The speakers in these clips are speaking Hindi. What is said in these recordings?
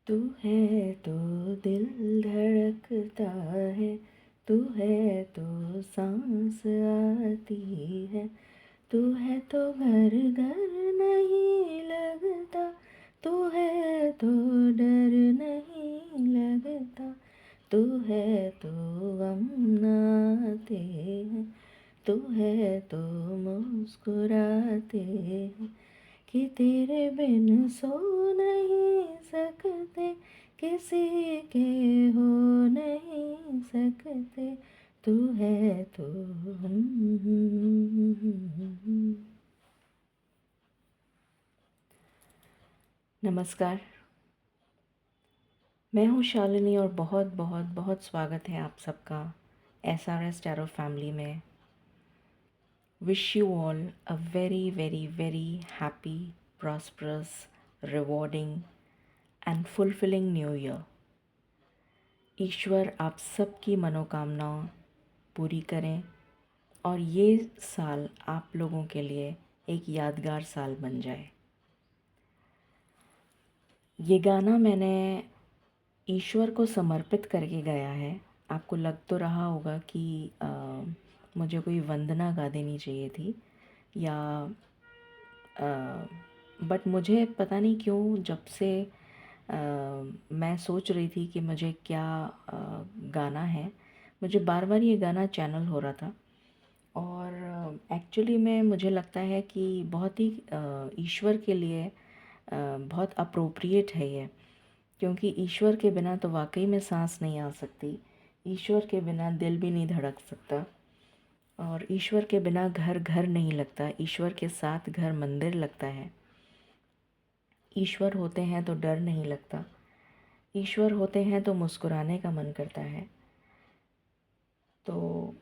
तू है तो दिल धड़कता है, तू है तो सांस आती है, तू है तो घर घर नहीं लगता, तू है तो डर नहीं लगता, तू है तो गम आते हैं, तू है तो मुस्कुराते हैं कि तेरे बिन सो नहीं सकते, किसी के हो नहीं सकते, तू है तो हम। नमस्कार, मैं हूँ शालिनी और बहुत बहुत बहुत स्वागत है आप सबका SRS टैरो फैमिली में। Wish you all a very very very happy, prosperous, rewarding and fulfilling new year. ईश्वर आप सबकी मनोकामनाओं पूरी करें और ये साल आप लोगों के लिए एक यादगार साल बन जाए। ये गाना मैंने ईश्वर को समर्पित करके गाया है। आपको लग तो रहा होगा कि मुझे कोई वंदना गा देनी चाहिए थी या बट मुझे पता नहीं क्यों जब से मैं सोच रही थी कि मुझे क्या गाना है, मुझे बार बार ये गाना चैनल हो रहा था और एक्चुअली में मुझे लगता है कि बहुत ही ईश्वर के लिए बहुत अप्रोप्रिएट है ये, क्योंकि ईश्वर के बिना तो वाकई में सांस नहीं आ सकती, ईश्वर के बिना दिल भी नहीं धड़क सकता और ईश्वर के बिना घर घर नहीं लगता, ईश्वर के साथ घर मंदिर लगता है। ईश्वर होते हैं तो डर नहीं लगता, ईश्वर होते हैं तो मुस्कुराने का मन करता है। तो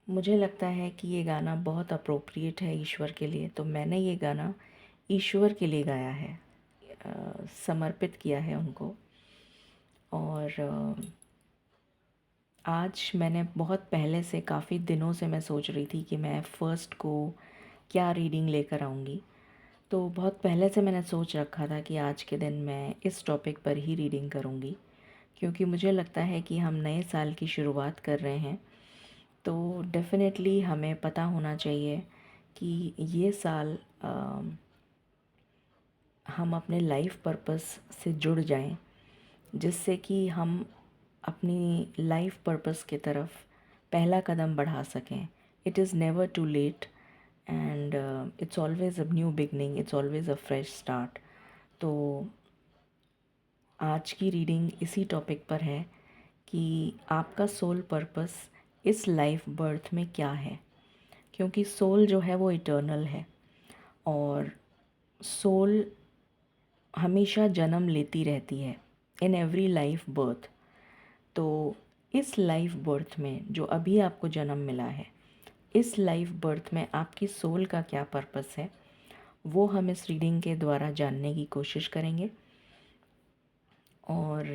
मुझे लगता है कि ये गाना बहुत अप्रोप्रिएट है ईश्वर के लिए, तो मैंने ये गाना ईश्वर के लिए गाया है, समर्पित किया है उनको। और आज मैंने बहुत पहले से, काफ़ी दिनों से मैं सोच रही थी कि मैं फ़र्स्ट को क्या रीडिंग लेकर आऊँगी। तो बहुत पहले से मैंने सोच रखा था कि आज के दिन मैं इस टॉपिक पर ही रीडिंग करूँगी, क्योंकि मुझे लगता है कि हम नए साल की शुरुआत कर रहे हैं, तो डेफ़िनेटली हमें पता होना चाहिए कि ये साल हम अपने लाइफ पर्पस से जुड़ जाएं, जिससे कि हम अपनी लाइफ पर्पस की तरफ पहला कदम बढ़ा सकें। It is never too late and it's always a new beginning, it's always a fresh start. तो आज की रीडिंग इसी टॉपिक पर है कि आपका सोल पर्पस इस लाइफ बर्थ में क्या है, क्योंकि सोल जो है वो इटर्नल है और सोल हमेशा जन्म लेती रहती है इन एवरी लाइफ बर्थ। तो इस लाइफ बर्थ में जो अभी आपको जन्म मिला है, इस लाइफ बर्थ में आपकी सोल का क्या पर्पस है, वो हम इस रीडिंग के द्वारा जानने की कोशिश करेंगे। और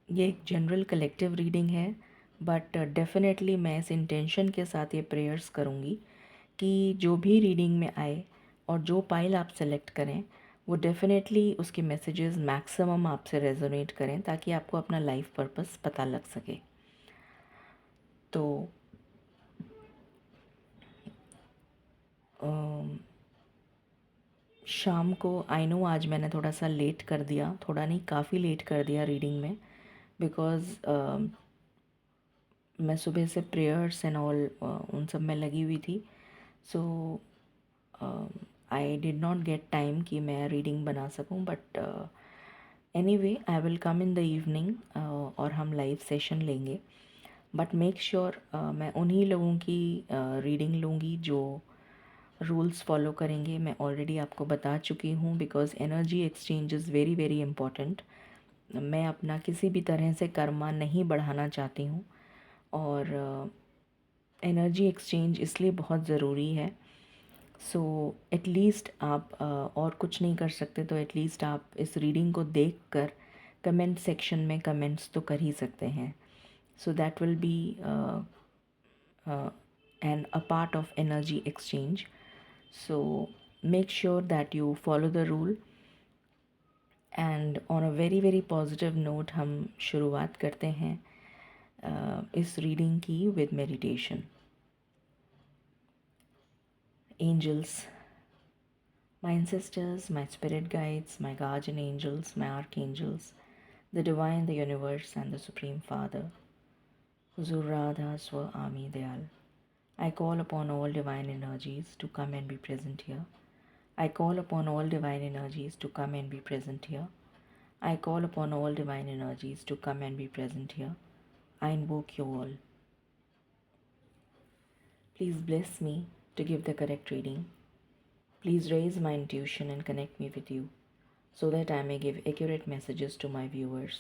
ये एक जनरल कलेक्टिव रीडिंग है, बट डेफिनेटली मैं इस इंटेंशन के साथ ये प्रेयर्स करूँगी कि जो भी रीडिंग में आए और जो पाइल आप सेलेक्ट करें वो डेफिनेटली उसके मैसेजेस मैक्सिमम आपसे रेजोनेट करें, ताकि आपको अपना लाइफ पर्पस पता लग सके। तो शाम को, आई नो आज मैंने थोड़ा सा लेट कर दिया, थोड़ा नहीं काफ़ी लेट कर दिया रीडिंग में, बिकॉज़ मैं सुबह से प्रेयर्स एंड ऑल उन सब में लगी हुई थी। So I did not get time कि मैं रीडिंग बना सकूं, but anyway I will come in the evening और हम लाइव सेशन लेंगे। बट मेक श्योर मैं उन्हीं लोगों की रीडिंग लूँगी जो रूल्स फॉलो करेंगे। मैं ऑलरेडी आपको बता चुकी हूँ, because energy exchange is very very important. मैं अपना किसी भी तरह से कर्मा नहीं बढ़ाना चाहती हूँ और एनर्जी एक्सचेंज इसलिए बहुत ज़रूरी है। सो एटलीस्ट आप और कुछ नहीं कर सकते तो एटलीस्ट आप इस रीडिंग को देख कर कमेंट सेक्शन में कमेंट्स तो कर ही सकते हैं। So that will be an a part of energy exchange. So make sure that you follow the rule and on a very very positive note हम शुरुआत करते हैं इस रीडिंग की with meditation. Angels, my ancestors, my spirit guides, my guardian angels, my archangels, the divine, the universe, and the Supreme Father, Huzur Radha Swa Ami Dayal. I call upon all divine energies to come and be present here. I call upon all divine energies to come and be present here. I call upon all divine energies to come and be present here. I invoke you all. Please bless me to give the correct reading. Please raise my intuition and connect me with you, so that I may give accurate messages to my viewers.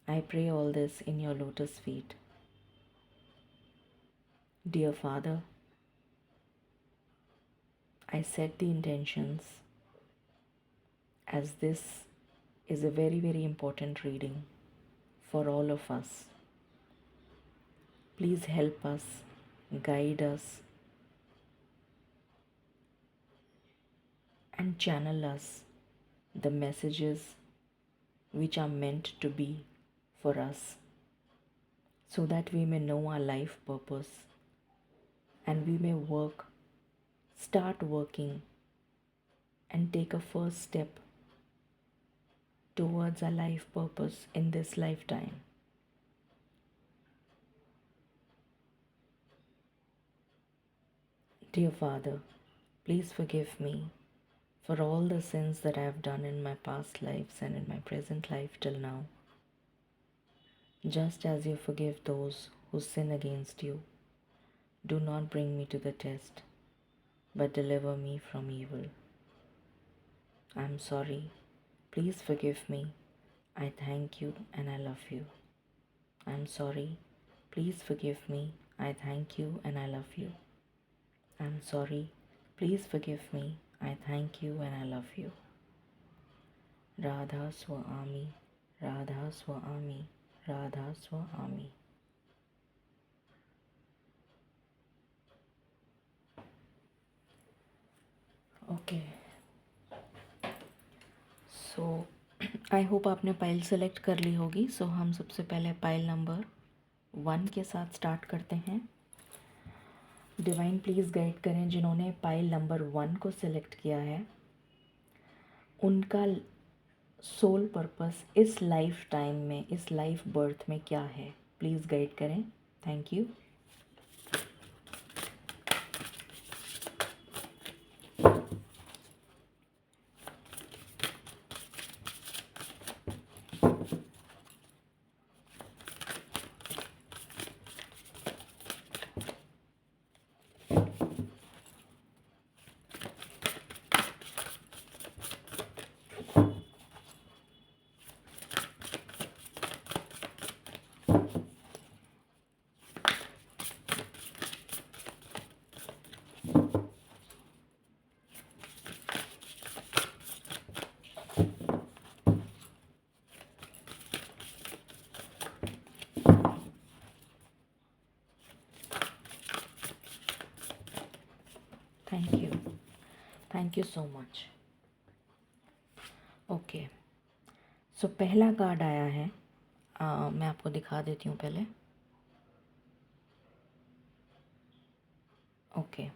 I pray all this in your lotus feet. Dear Father, I set the intentions as this is a very, very important reading for all of us. Please help us, guide us, and channel us the messages which are meant to be for us, so that we may know our life purpose and we may start working, and take a first step towards our life purpose in this lifetime. Dear Father, please forgive me for all the sins that I have done in my past lives and in my present life till now, just as you forgive those who sin against you. Do not bring me to the test, but deliver me from evil. I am sorry. Please forgive me. I thank you and I love you. I am sorry. Please forgive me. I thank you and I love you. I am sorry. Please forgive me. I thank you and I love you. Radha Swami, Radha Swami, Radha Swami. Okay. So I hope आपने पाइल सेलेक्ट कर ली होगी। सो हम सबसे पहले पाइल नंबर 1 के साथ स्टार्ट करते हैं। डिवाइन प्लीज़ गाइड करें जिन्होंने पाइल नंबर 1 को सिलेक्ट किया है, उनका सोल पर्पस इस लाइफ टाइम में, इस लाइफ बर्थ में क्या है। प्लीज़ गाइड करें। Thank you. Thank you so much. Okay, so पहला कार्ड आया है, मैं आपको दिखा देती हूँ पहले। Okay,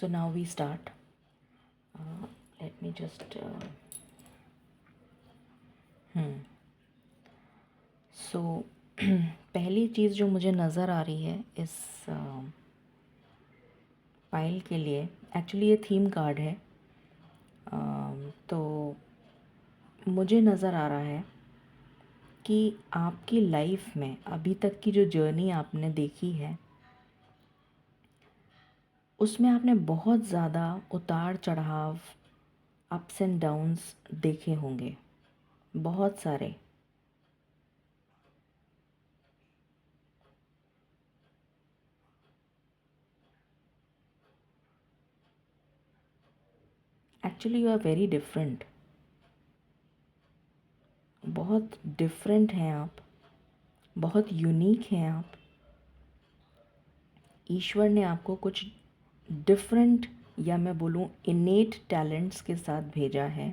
so now we start. Let me just so पहली चीज़ जो मुझे नज़र आ रही है इस पाइल के लिए, एक्चुअली ये थीम कार्ड है, तो मुझे नज़र आ रहा है कि आपकी लाइफ में अभी तक की जो जर्नी आपने देखी है उसमें आपने बहुत ज़्यादा उतार चढ़ाव, अप्स एंड डाउन्स देखे होंगे, बहुत सारे। Actually you are very different, बहुत डिफरेंट हैं आप, बहुत यूनिक हैं आप। ईश्वर ने आपको कुछ डिफरेंट, या मैं बोलूँ इनेट टैलेंट्स के साथ भेजा है,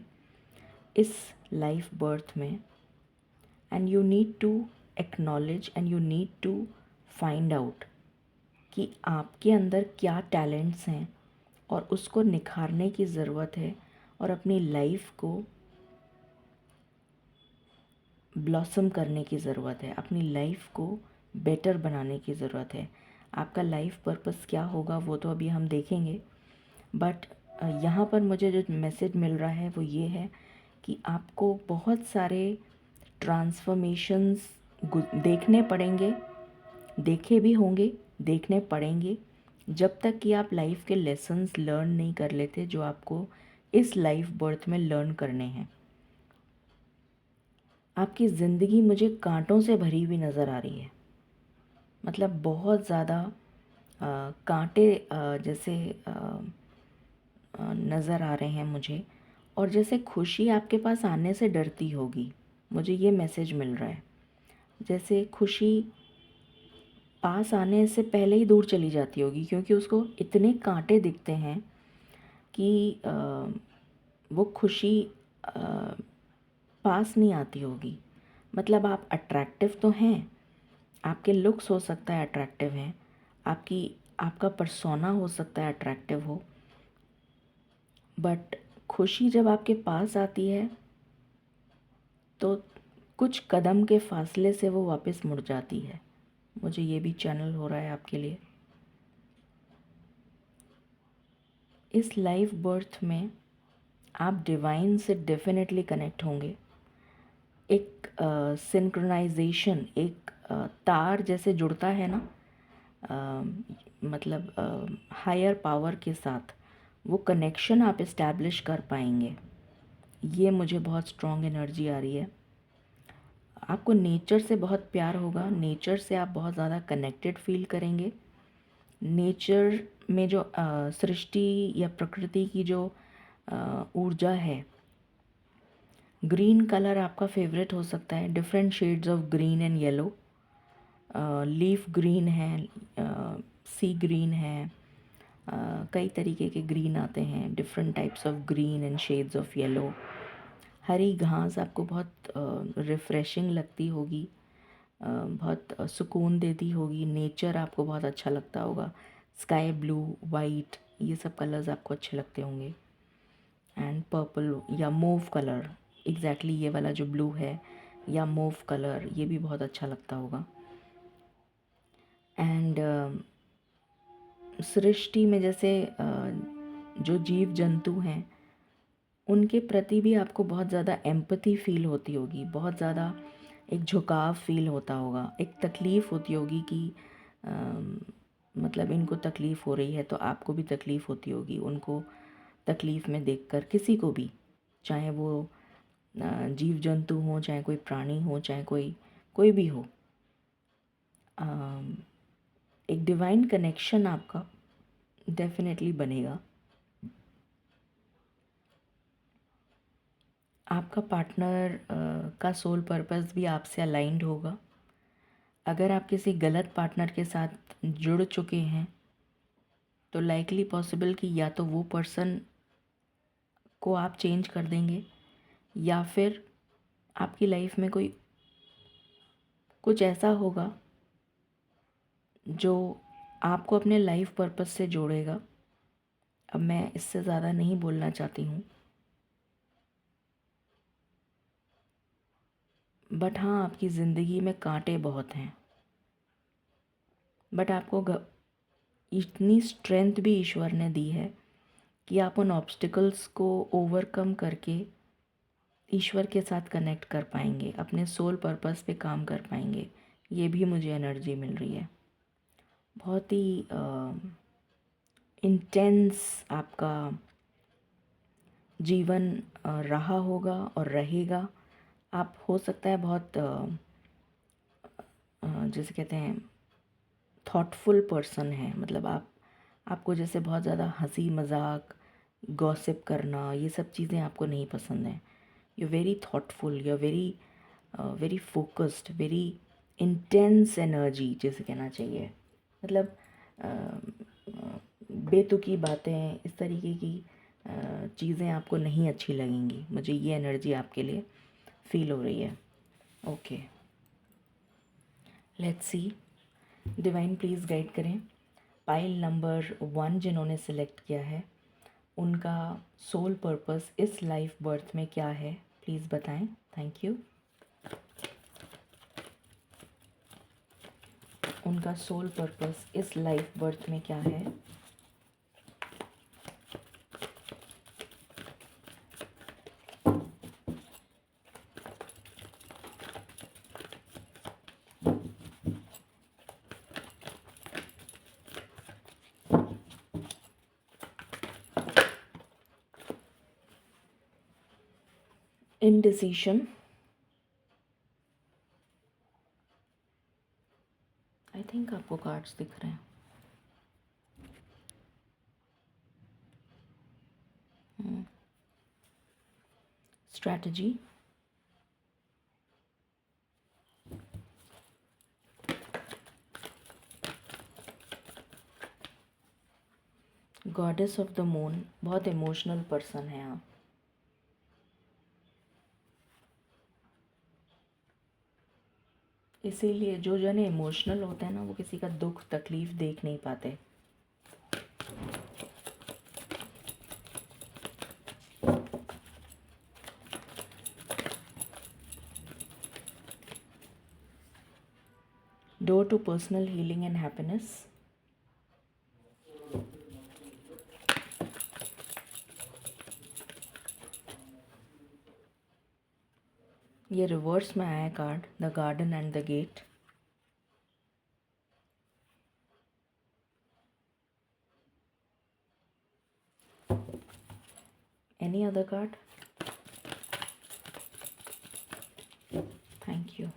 इस लाइफ बर्थ में, and you need to acknowledge and you need to find out कि आपके अंदर क्या टैलेंट्स हैं और उसको निखारने की ज़रूरत है और अपनी लाइफ को ब्लॉसम करने की ज़रूरत है, अपनी लाइफ को बेटर बनाने की ज़रूरत है। आपका लाइफ पर्पस क्या होगा वो तो अभी हम देखेंगे, बट यहाँ पर मुझे जो मैसेज मिल रहा है वो ये है कि आपको बहुत सारे ट्रांसफॉर्मेशंस देखने पड़ेंगे, देखे भी होंगे, देखने पड़ेंगे, जब तक कि आप लाइफ के लेसन्स लर्न नहीं कर लेते जो आपको इस लाइफ बर्थ में लर्न करने हैं। आपकी ज़िंदगी मुझे कांटों से भरी हुई नज़र आ रही है, मतलब बहुत ज़्यादा कांटे जैसे नज़र आ रहे हैं मुझे, और जैसे खुशी आपके पास आने से डरती होगी, मुझे ये मैसेज मिल रहा है। जैसे खुशी पास आने से पहले ही दूर चली जाती होगी, क्योंकि उसको इतने कांटे दिखते हैं कि वो खुशी पास नहीं आती होगी। मतलब आप अट्रैक्टिव तो हैं, आपके लुक्स हो सकता है अट्रैक्टिव हैं, आपका पर्सोना हो सकता है अट्रैक्टिव हो, बट खुशी जब आपके पास आती है तो कुछ कदम के फासले से वो वापस मुड़ जाती है। मुझे ये भी चैनल हो रहा है आपके लिए। इस लाइफ बर्थ में आप डिवाइन से डेफिनेटली कनेक्ट होंगे। एक सिंक्रोनाइजेशन, एक तार जैसे जुड़ता है ना, मतलब हायर पावर के साथ, वो कनेक्शन आप इस्टेब्लिश कर पाएंगे। ये मुझे बहुत स्ट्रॉन्ग एनर्जी आ रही है। आपको नेचर से बहुत प्यार होगा, नेचर से आप बहुत ज़्यादा कनेक्टेड फील करेंगे। नेचर में जो सृष्टि या प्रकृति की जो ऊर्जा है, ग्रीन कलर आपका फेवरेट हो सकता है। Different shades of green and yellow, leaf green है, सी ग्रीन है, कई तरीके के ग्रीन आते हैं, different types of green and shades of yellow. हरी घास आपको बहुत रिफ़्रेशिंग लगती होगी, बहुत सुकून देती होगी। नेचर आपको बहुत अच्छा लगता होगा। स्काई ब्लू, वाइट, ये सब कलर्स आपको अच्छे लगते होंगे। एंड पर्पल या मूव कलर, एग्जैक्टली ये वाला जो ब्लू है या मूव कलर, ये भी बहुत अच्छा लगता होगा। एंड सृष्टि में जैसे जो जीव जंतु हैं उनके प्रति भी आपको बहुत ज़्यादा एम्पैथी फील होती होगी, बहुत ज़्यादा एक झुकाव फील होता होगा, एक तकलीफ़ होती होगी कि मतलब इनको तकलीफ़ हो रही है तो आपको भी तकलीफ़ होती होगी उनको तकलीफ़ में देखकर। किसी को भी, चाहे वो जीव जंतु हो, चाहे कोई प्राणी हो, चाहे कोई भी हो, एक डिवाइन कनेक्शन आपका डेफिनेटली बनेगा। आपका पार्टनर का सोल पर्पस भी आपसे अलाइंड होगा। अगर आप किसी गलत पार्टनर के साथ जुड़ चुके हैं तो लाइकली पॉसिबल कि या तो वो पर्सन को आप चेंज कर देंगे, या फिर आपकी लाइफ में कोई कुछ ऐसा होगा जो आपको अपने लाइफ पर्पस से जोड़ेगा। अब मैं इससे ज़्यादा नहीं बोलना चाहती हूँ, बट हाँ, आपकी ज़िंदगी में कांटे बहुत हैं, बट आपको इतनी स्ट्रेंथ भी ईश्वर ने दी है कि आप उन ऑब्स्टिकल्स को ओवरकम करके ईश्वर के साथ कनेक्ट कर पाएंगे, अपने सोल पर्पस पे काम कर पाएंगे। ये भी मुझे एनर्जी मिल रही है। बहुत ही इंटेंस आपका जीवन रहा होगा और रहेगा। आप हो सकता है बहुत जैसे कहते हैं थॉटफुल पर्सन है, मतलब आपको जैसे बहुत ज़्यादा हंसी मजाक, गॉसिप करना, ये सब चीज़ें आपको नहीं पसंद हैं। You very thoughtful, you very very focused, very intense energy जैसे कहना चाहिए। मतलब बेतुकी बातें, इस तरीके की चीज़ें आपको नहीं अच्छी लगेंगी। मुझे ये एनर्जी आपके लिए फील हो रही है। Okay, let's see. Divine please guide करें। पाइल नंबर 1 जिन्होंने सेलेक्ट किया है, उनका सोल पर्पस इस लाइफ बर्थ में क्या है, प्लीज़ बताएं। Thank you. उनका सोल पर्पस इस लाइफ बर्थ में क्या है। इनडिसीशन, आई थिंक आपको कार्ड्स दिख रहे हैं। Strategy, goddess of the moon, बहुत इमोशनल पर्सन है आप। इसीलिए जो जने इमोशनल होते हैं ना, वो किसी का दुख तकलीफ देख नहीं पाते। Door to personal healing and happiness, ये रिवर्स में आया card, the garden and the gate. Any other card? Thank you.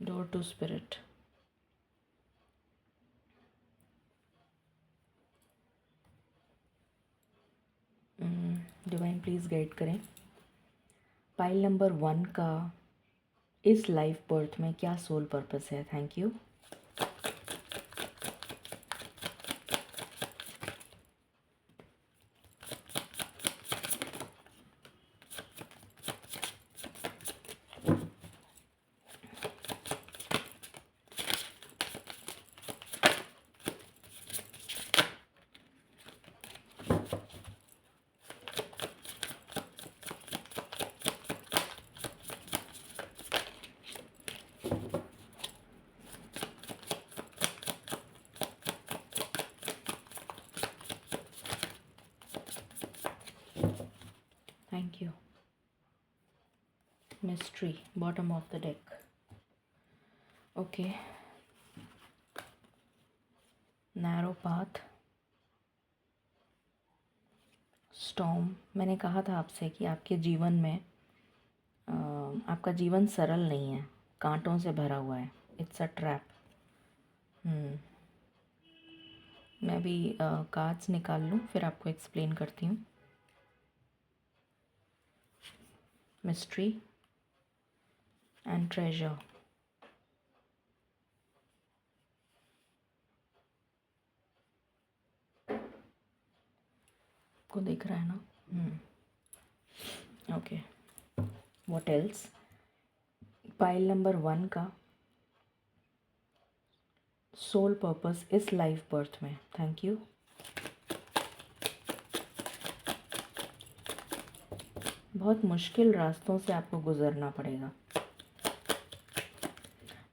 Door to spirit, divine please guide करें। पाइल नंबर 1 का इस लाइफ बर्थ में क्या सोल पर्पस है। Thank you. Thank you. Mystery, bottom of the deck. Okay, narrow path, storm. मैंने कहा था आपसे कि आपके जीवन में आपका जीवन सरल नहीं है, कांटों से भरा हुआ है। It's a trap. मैं भी कार्ड्स निकाल लूँ, फिर आपको एक्सप्लेन करती हूँ। Mystery and treasure. को दिख रहा है ना? Okay, what else? Pile number 1 का सोल पर्पस इस लाइफ बर्थ में। Thank you. बहुत मुश्किल रास्तों से आपको गुजरना पड़ेगा,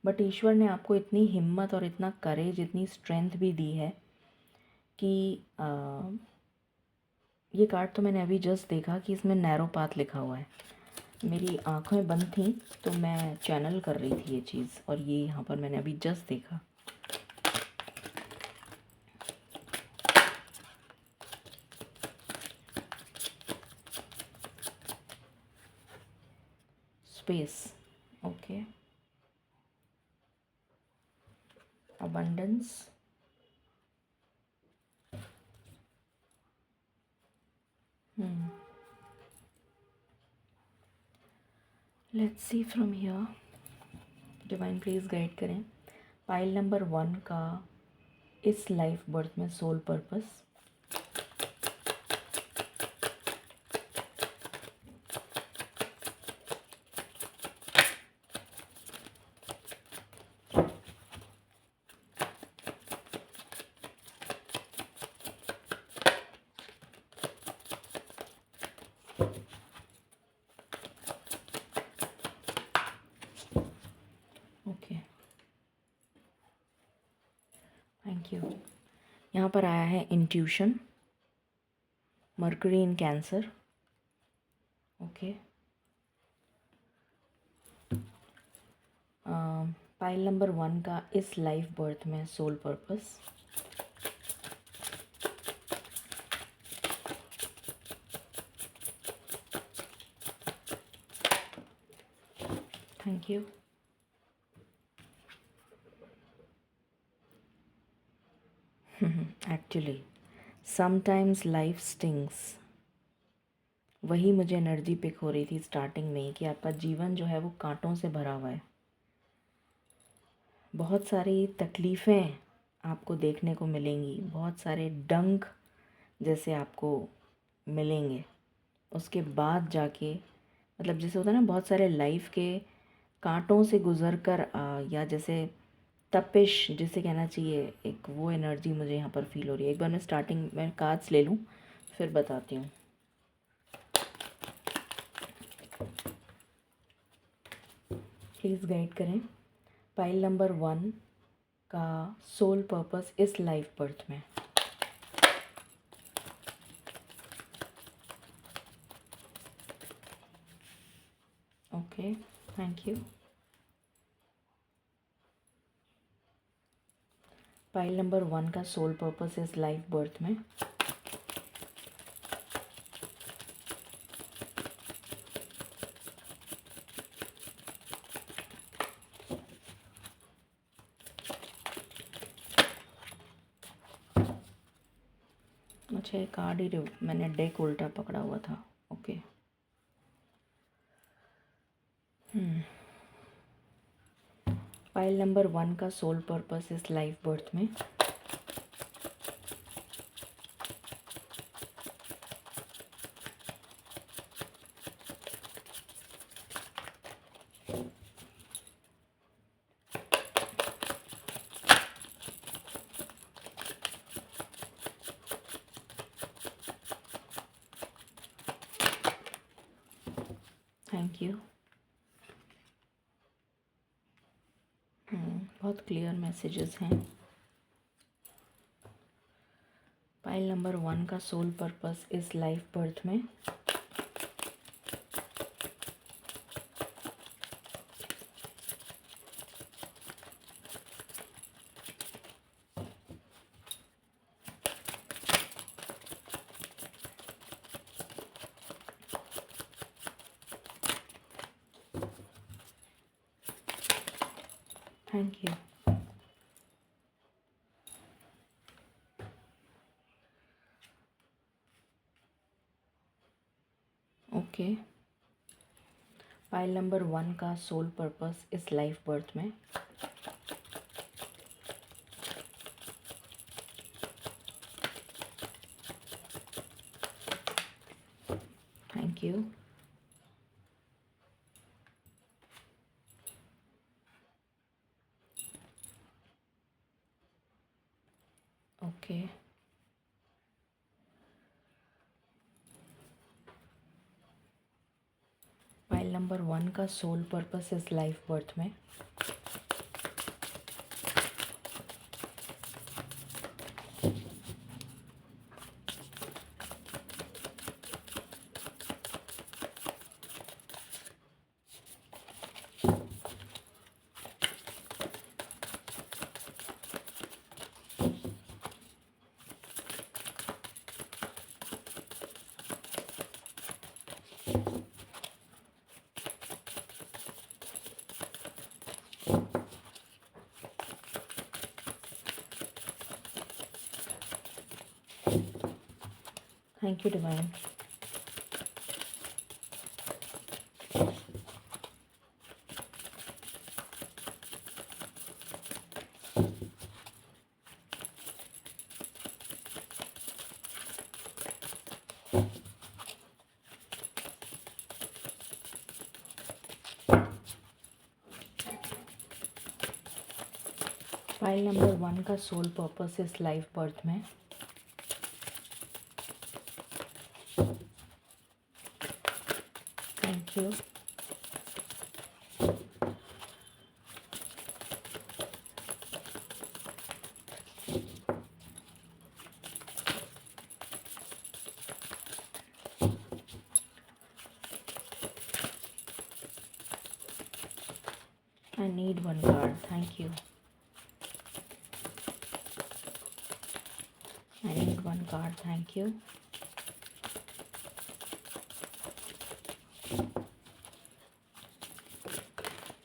बट ईश्वर ने आपको इतनी हिम्मत और इतना करेज, इतनी स्ट्रेंथ भी दी है कि ये कार्ड तो मैंने अभी जस्ट देखा कि इसमें नैरो पाथ लिखा हुआ है। मेरी आँखें बंद थी तो मैं चैनल कर रही थी ये चीज़, और ये यहाँ पर मैंने अभी जस्ट देखा। Space, okay. Abundance, let's see from here. Divine please guide करें। पाइल नंबर 1 का इस लाइफ बर्थ में सोल पर्पस। यहाँ पर आया है intuition, mercury in cancer. Okay, pile number 1 का इस लाइफ बर्थ में soul purpose. Thank you. Actually sometimes life stings, वही मुझे एनर्जी पिक हो रही थी स्टार्टिंग में कि आपका जीवन जो है वो कांटों से भरा हुआ है। बहुत सारी तकलीफ़ें आपको देखने को मिलेंगी, बहुत सारे डंक जैसे आपको मिलेंगे। उसके बाद जाके मतलब जैसे होता है ना, बहुत सारे लाइफ के कांटों से गुज़र कर या जैसे तपिश जिसे कहना चाहिए, एक वो एनर्जी मुझे यहाँ पर फील हो रही है। एक बार मैं स्टार्टिंग में कार्ड्स ले लूँ फिर बताती हूँ। प्लीज़ गाइड करें पाइल नंबर 1 का सोल पर्पस इस लाइफ बर्थ में। Okay, thank you. Pile number 1 का सोल पर्पस इस लाइफ बर्थ में। अच्छा, ये कार्ड ही मैंने डेक उल्टा पकड़ा हुआ था। ओके, पाइल नंबर 1 का सोल पर्पस इस लाइफ बर्थ में। Thank you. बहुत क्लियर मैसेजेस हैं। पाइल नंबर 1 का सोल पर्पस इस लाइफ बर्थ में। Thank you. Okay, pile number 1 का सोल पर्पस इस लाइफ बर्थ में। Thank you. Okay, pile number 1 का सोल पर्पस इस लाइफ बर्थ में। Thank you divine. File number 1 का सोल पर्पस इस लाइफ बर्थ में। Thank you. I need one card. Thank you. I need one card. Thank you.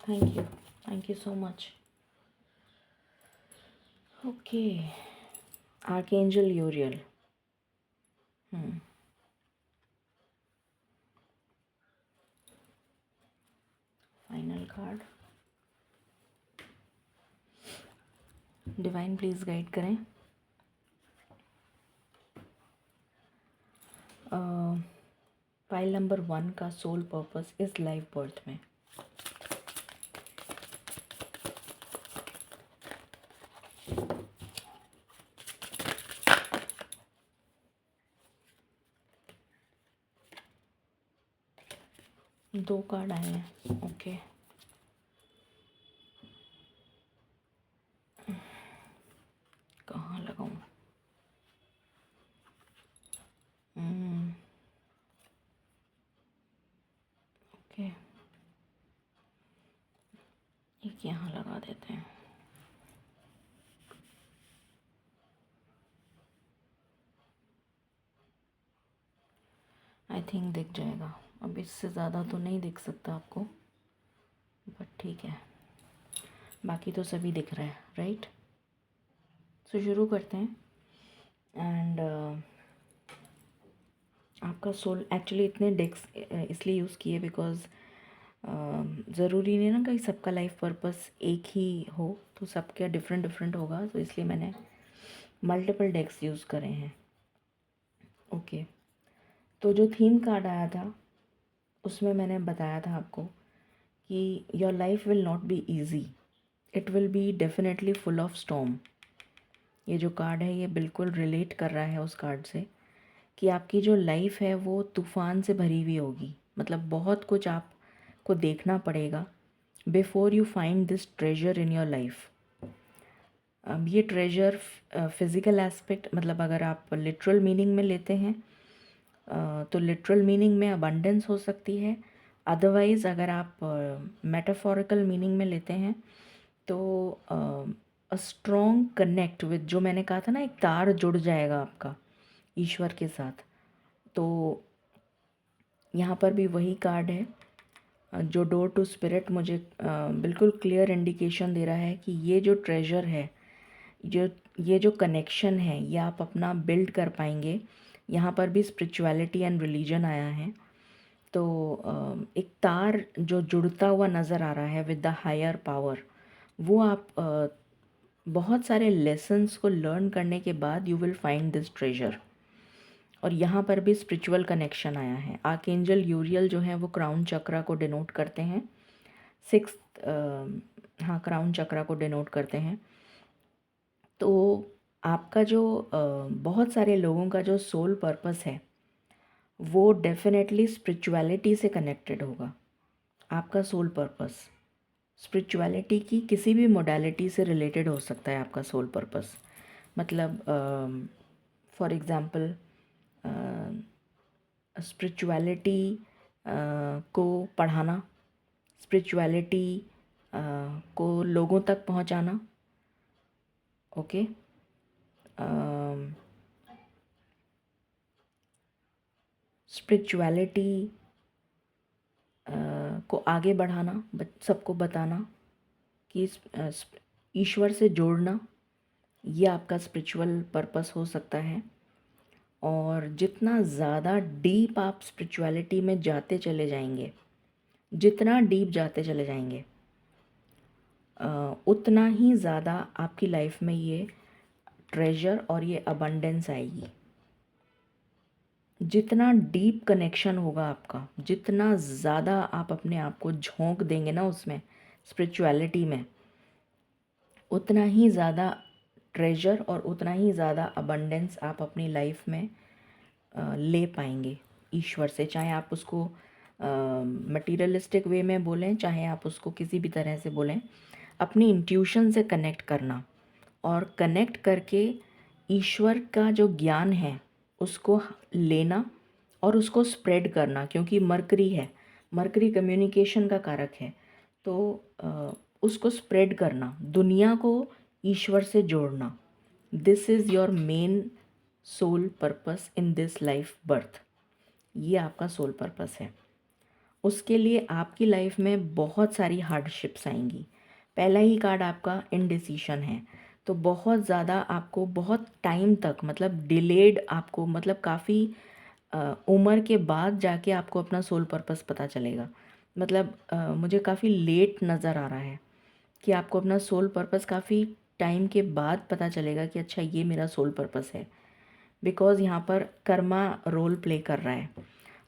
Thank you. Thank you so much. Okay. Archangel Uriel. Final card. Divine please guide करें. पाइल नंबर 1 का सोल पर्पस इस लाइफ बर्थ में. दो कार्ड आए हैं. ओके. कहाँ लगाऊं? ओके, एक यहाँ लगा देते हैं. आई थिंक दिख जाएगा. अब इससे ज़्यादा तो नहीं दिख सकता आपको, बट ठीक है. बाकी तो सभी दिख रहा है, राइट? सो शुरू करते हैं. एंड आपका सोल एक्चुअली इतने डेक्स इसलिए यूज़ किए बिकॉज ज़रूरी नहीं ना कि सबका लाइफ पर्पस एक ही हो, तो सबका डिफरेंट डिफरेंट होगा, तो इसलिए मैंने मल्टीपल डेक्स यूज़ करे हैं. ओके. तो जो थीम कार्ड आया था उसमें मैंने बताया था आपको कि your life will not be easy, it will be definitely full of storm. ये जो कार्ड है ये बिल्कुल रिलेट कर रहा है उस कार्ड से कि आपकी जो लाइफ है वो तूफ़ान से भरी हुई होगी. मतलब बहुत कुछ आपको देखना पड़ेगा before you find this treasure in your life. अब ये ट्रेजर फिज़िकल एस्पेक्ट, मतलब अगर आप लिटरल मीनिंग में लेते हैं तो लिटरल मीनिंग में अबंडेंस हो सकती है. अदरवाइज़ अगर आप मेटाफोरिकल मीनिंग में लेते हैं तो अ स्ट्रॉन्ग कनेक्ट विद, जो मैंने कहा था ना, एक तार जुड़ जाएगा आपका ईश्वर के साथ. तो यहाँ पर भी वही कार्ड है जो डोर टू स्पिरिट मुझे बिल्कुल क्लियर इंडिकेशन दे रहा है कि ये जो ट्रेजर है, ये जो कनेक्शन है, ये आप अपना बिल्ड कर पाएंगे. यहाँ पर भी स्पिरिचुअलिटी एंड रिलीजन आया है. तो एक तार जो जुड़ता हुआ नज़र आ रहा है विद द हायर पावर, वो आप बहुत सारे लेसन्स को लर्न करने के बाद you will find this treasure. और यहाँ पर भी स्पिरिचुअल कनेक्शन आया है. आर्कएंजल यूरियल जो है वो क्राउन चक्रा को डिनोट करते हैं. 6th, हाँ, क्राउन चक्रा को डिनोट करते हैं. तो आपका जो बहुत सारे लोगों का जो सोल पर्पस है वो डेफिनेटली स्पिरिचुअलिटी से कनेक्टेड होगा. आपका सोल पर्पस स्पिरिचुअलिटी की किसी भी मोडालिटी से रिलेटेड हो सकता है. आपका सोल पर्पस मतलब फॉर एग्ज़ाम्पल स्पिरिचुअलिटी को पढ़ाना, स्पिरिचुअलिटी को लोगों तक पहुंचाना. ओके. स्पिरिचुअलिटी को आगे बढ़ाना, सबको बताना कि ईश्वर से जोड़ना, ये आपका स्पिरिचुअल पर्पस हो सकता है. और जितना ज़्यादा डीप आप स्पिरिचुअलिटी में जाते चले जाएंगे, जितना डीप जाते चले जाएंगे उतना ही ज़्यादा आपकी लाइफ में ये ट्रेजर और ये अबंडेंस आएगी. जितना डीप कनेक्शन होगा आपका, जितना ज़्यादा आप अपने आप को झोंक देंगे ना उसमें, स्पिरिचुअलिटी में, उतना ही ज़्यादा ट्रेजर और उतना ही ज़्यादा अबंडेंस आप अपनी लाइफ में ले पाएंगे ईश्वर से. चाहे आप उसको मटीरियलिस्टिक वे में बोलें, चाहे आप उसको किसी भी तरह से बोलें, अपनी इंट्यूशन से कनेक्ट करना और कनेक्ट करके ईश्वर का जो ज्ञान है उसको लेना और उसको स्प्रेड करना. क्योंकि मरकरी है, मरकरी कम्युनिकेशन का कारक है. तो उसको स्प्रेड करना, दुनिया को ईश्वर से जोड़ना। This is your main soul purpose in this life birth. ये आपका सोल पर्पस है। उसके लिए आपकी लाइफ में बहुत सारी हार्डशिप्स आएंगी। पहला ही कार्ड आपका इनडिसीशन है, तो बहुत ज़्यादा आपको बहुत टाइम तक, मतलब डिलेड आपको, मतलब काफ़ी उम्र के बाद जाके आपको अपना सोल पर्पस पता चलेगा। मतलब मुझे काफ़ी लेट नज़र आ रहा है कि आपको अपना सोल पर्पस काफ़ी टाइम के बाद पता चलेगा कि अच्छा ये मेरा सोल पर्पस है। बिकॉज़ यहाँ पर कर्मा रोल प्ले कर रहा है।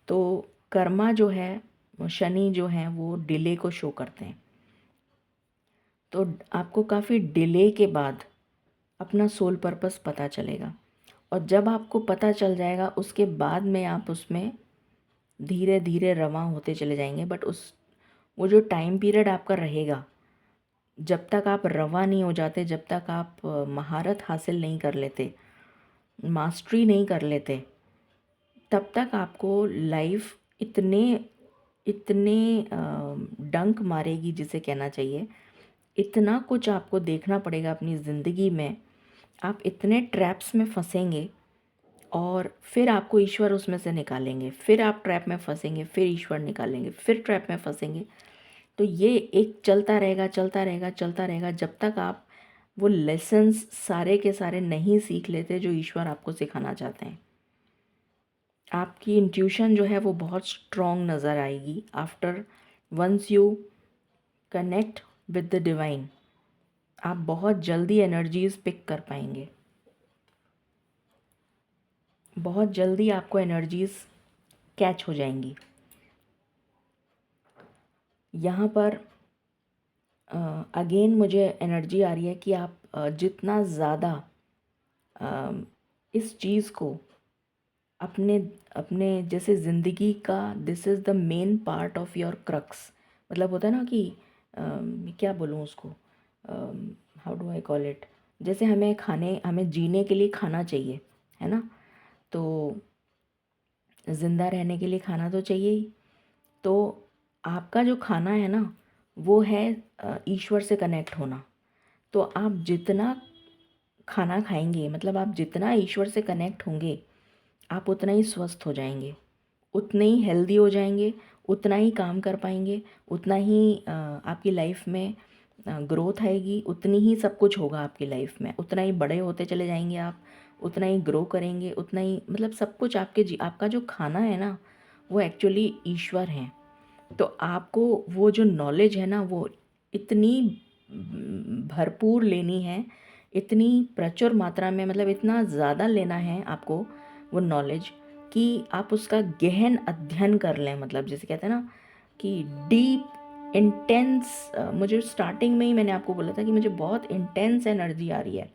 तो कर्मा जो है, शनि जो है, वो डिले को शो करते हैं। तो आपको काफ़ी डिले के बाद अपना सोल पर्पस पता चलेगा, और जब आपको पता चल जाएगा उसके बाद में आप उसमें धीरे धीरे रवां होते चले जाएंगे। बट वो जो टाइम पीरियड आपका रहेगा, जब तक आप रवा नहीं हो जाते, जब तक आप महारत हासिल नहीं कर लेते, मास्टरी नहीं कर लेते, तब तक आपको लाइफ इतने इतने डंक मारेगी, जिसे कहना चाहिए। इतना कुछ आपको देखना पड़ेगा अपनी ज़िंदगी में, आप इतने ट्रैप्स में फंसेंगे, और फिर आपको ईश्वर उसमें से निकालेंगे, फिर आप ट्रैप में फंसेंगे, फिर ईश्वर निकालेंगे, फिर ट्रैप में फंसेंगे। तो ये एक चलता रहेगा, चलता रहेगा, चलता रहेगा, जब तक आप वो लेसन्स सारे के सारे नहीं सीख लेते जो ईश्वर आपको सिखाना चाहते हैं। आपकी इंट्यूशन जो है वो बहुत स्ट्रॉन्ग नज़र आएगी after once you connect with the divine. आप बहुत जल्दी एनर्जीज पिक कर पाएंगे, बहुत जल्दी आपको एनर्जीज कैच हो जाएंगी। यहाँ पर अगेन मुझे एनर्जी आ रही है कि आप जितना ज़्यादा इस चीज़ को अपने अपने जैसे ज़िंदगी का, this is the main part of your crux. मतलब होता है ना कि क्या बोलूँ उसको, how do I call it, जैसे हमें जीने के लिए खाना चाहिए, है ना। तो ज़िंदा रहने के लिए खाना तो चाहिए ही। तो आपका जो खाना है ना, वो है ईश्वर से कनेक्ट होना। तो आप जितना खाना खाएंगे, मतलब आप जितना ईश्वर से कनेक्ट होंगे, आप उतना ही स्वस्थ हो जाएंगे, उतने ही हेल्दी हो जाएंगे, उतना ही काम कर पाएंगे, उतना ही आपकी लाइफ में ग्रोथ आएगी, उतनी ही सब कुछ होगा आपकी लाइफ में, उतना ही बड़े होते चले जाएंगे आप, उतना ही ग्रो करेंगे, उतना ही, मतलब सब कुछ आपका जो खाना है ना, वो एक्चुअली ईश्वर है। तो आपको वो जो नॉलेज है ना, वो इतनी भरपूर लेनी है, इतनी प्रचुर मात्रा में, मतलब इतना ज़्यादा लेना है आपको वो नॉलेज, कि आप उसका गहन अध्ययन कर लें। मतलब जैसे कहते हैं ना कि डीप इंटेंस, मुझे स्टार्टिंग में ही मैंने आपको बोला था कि मुझे बहुत इंटेंस एनर्जी आ रही है।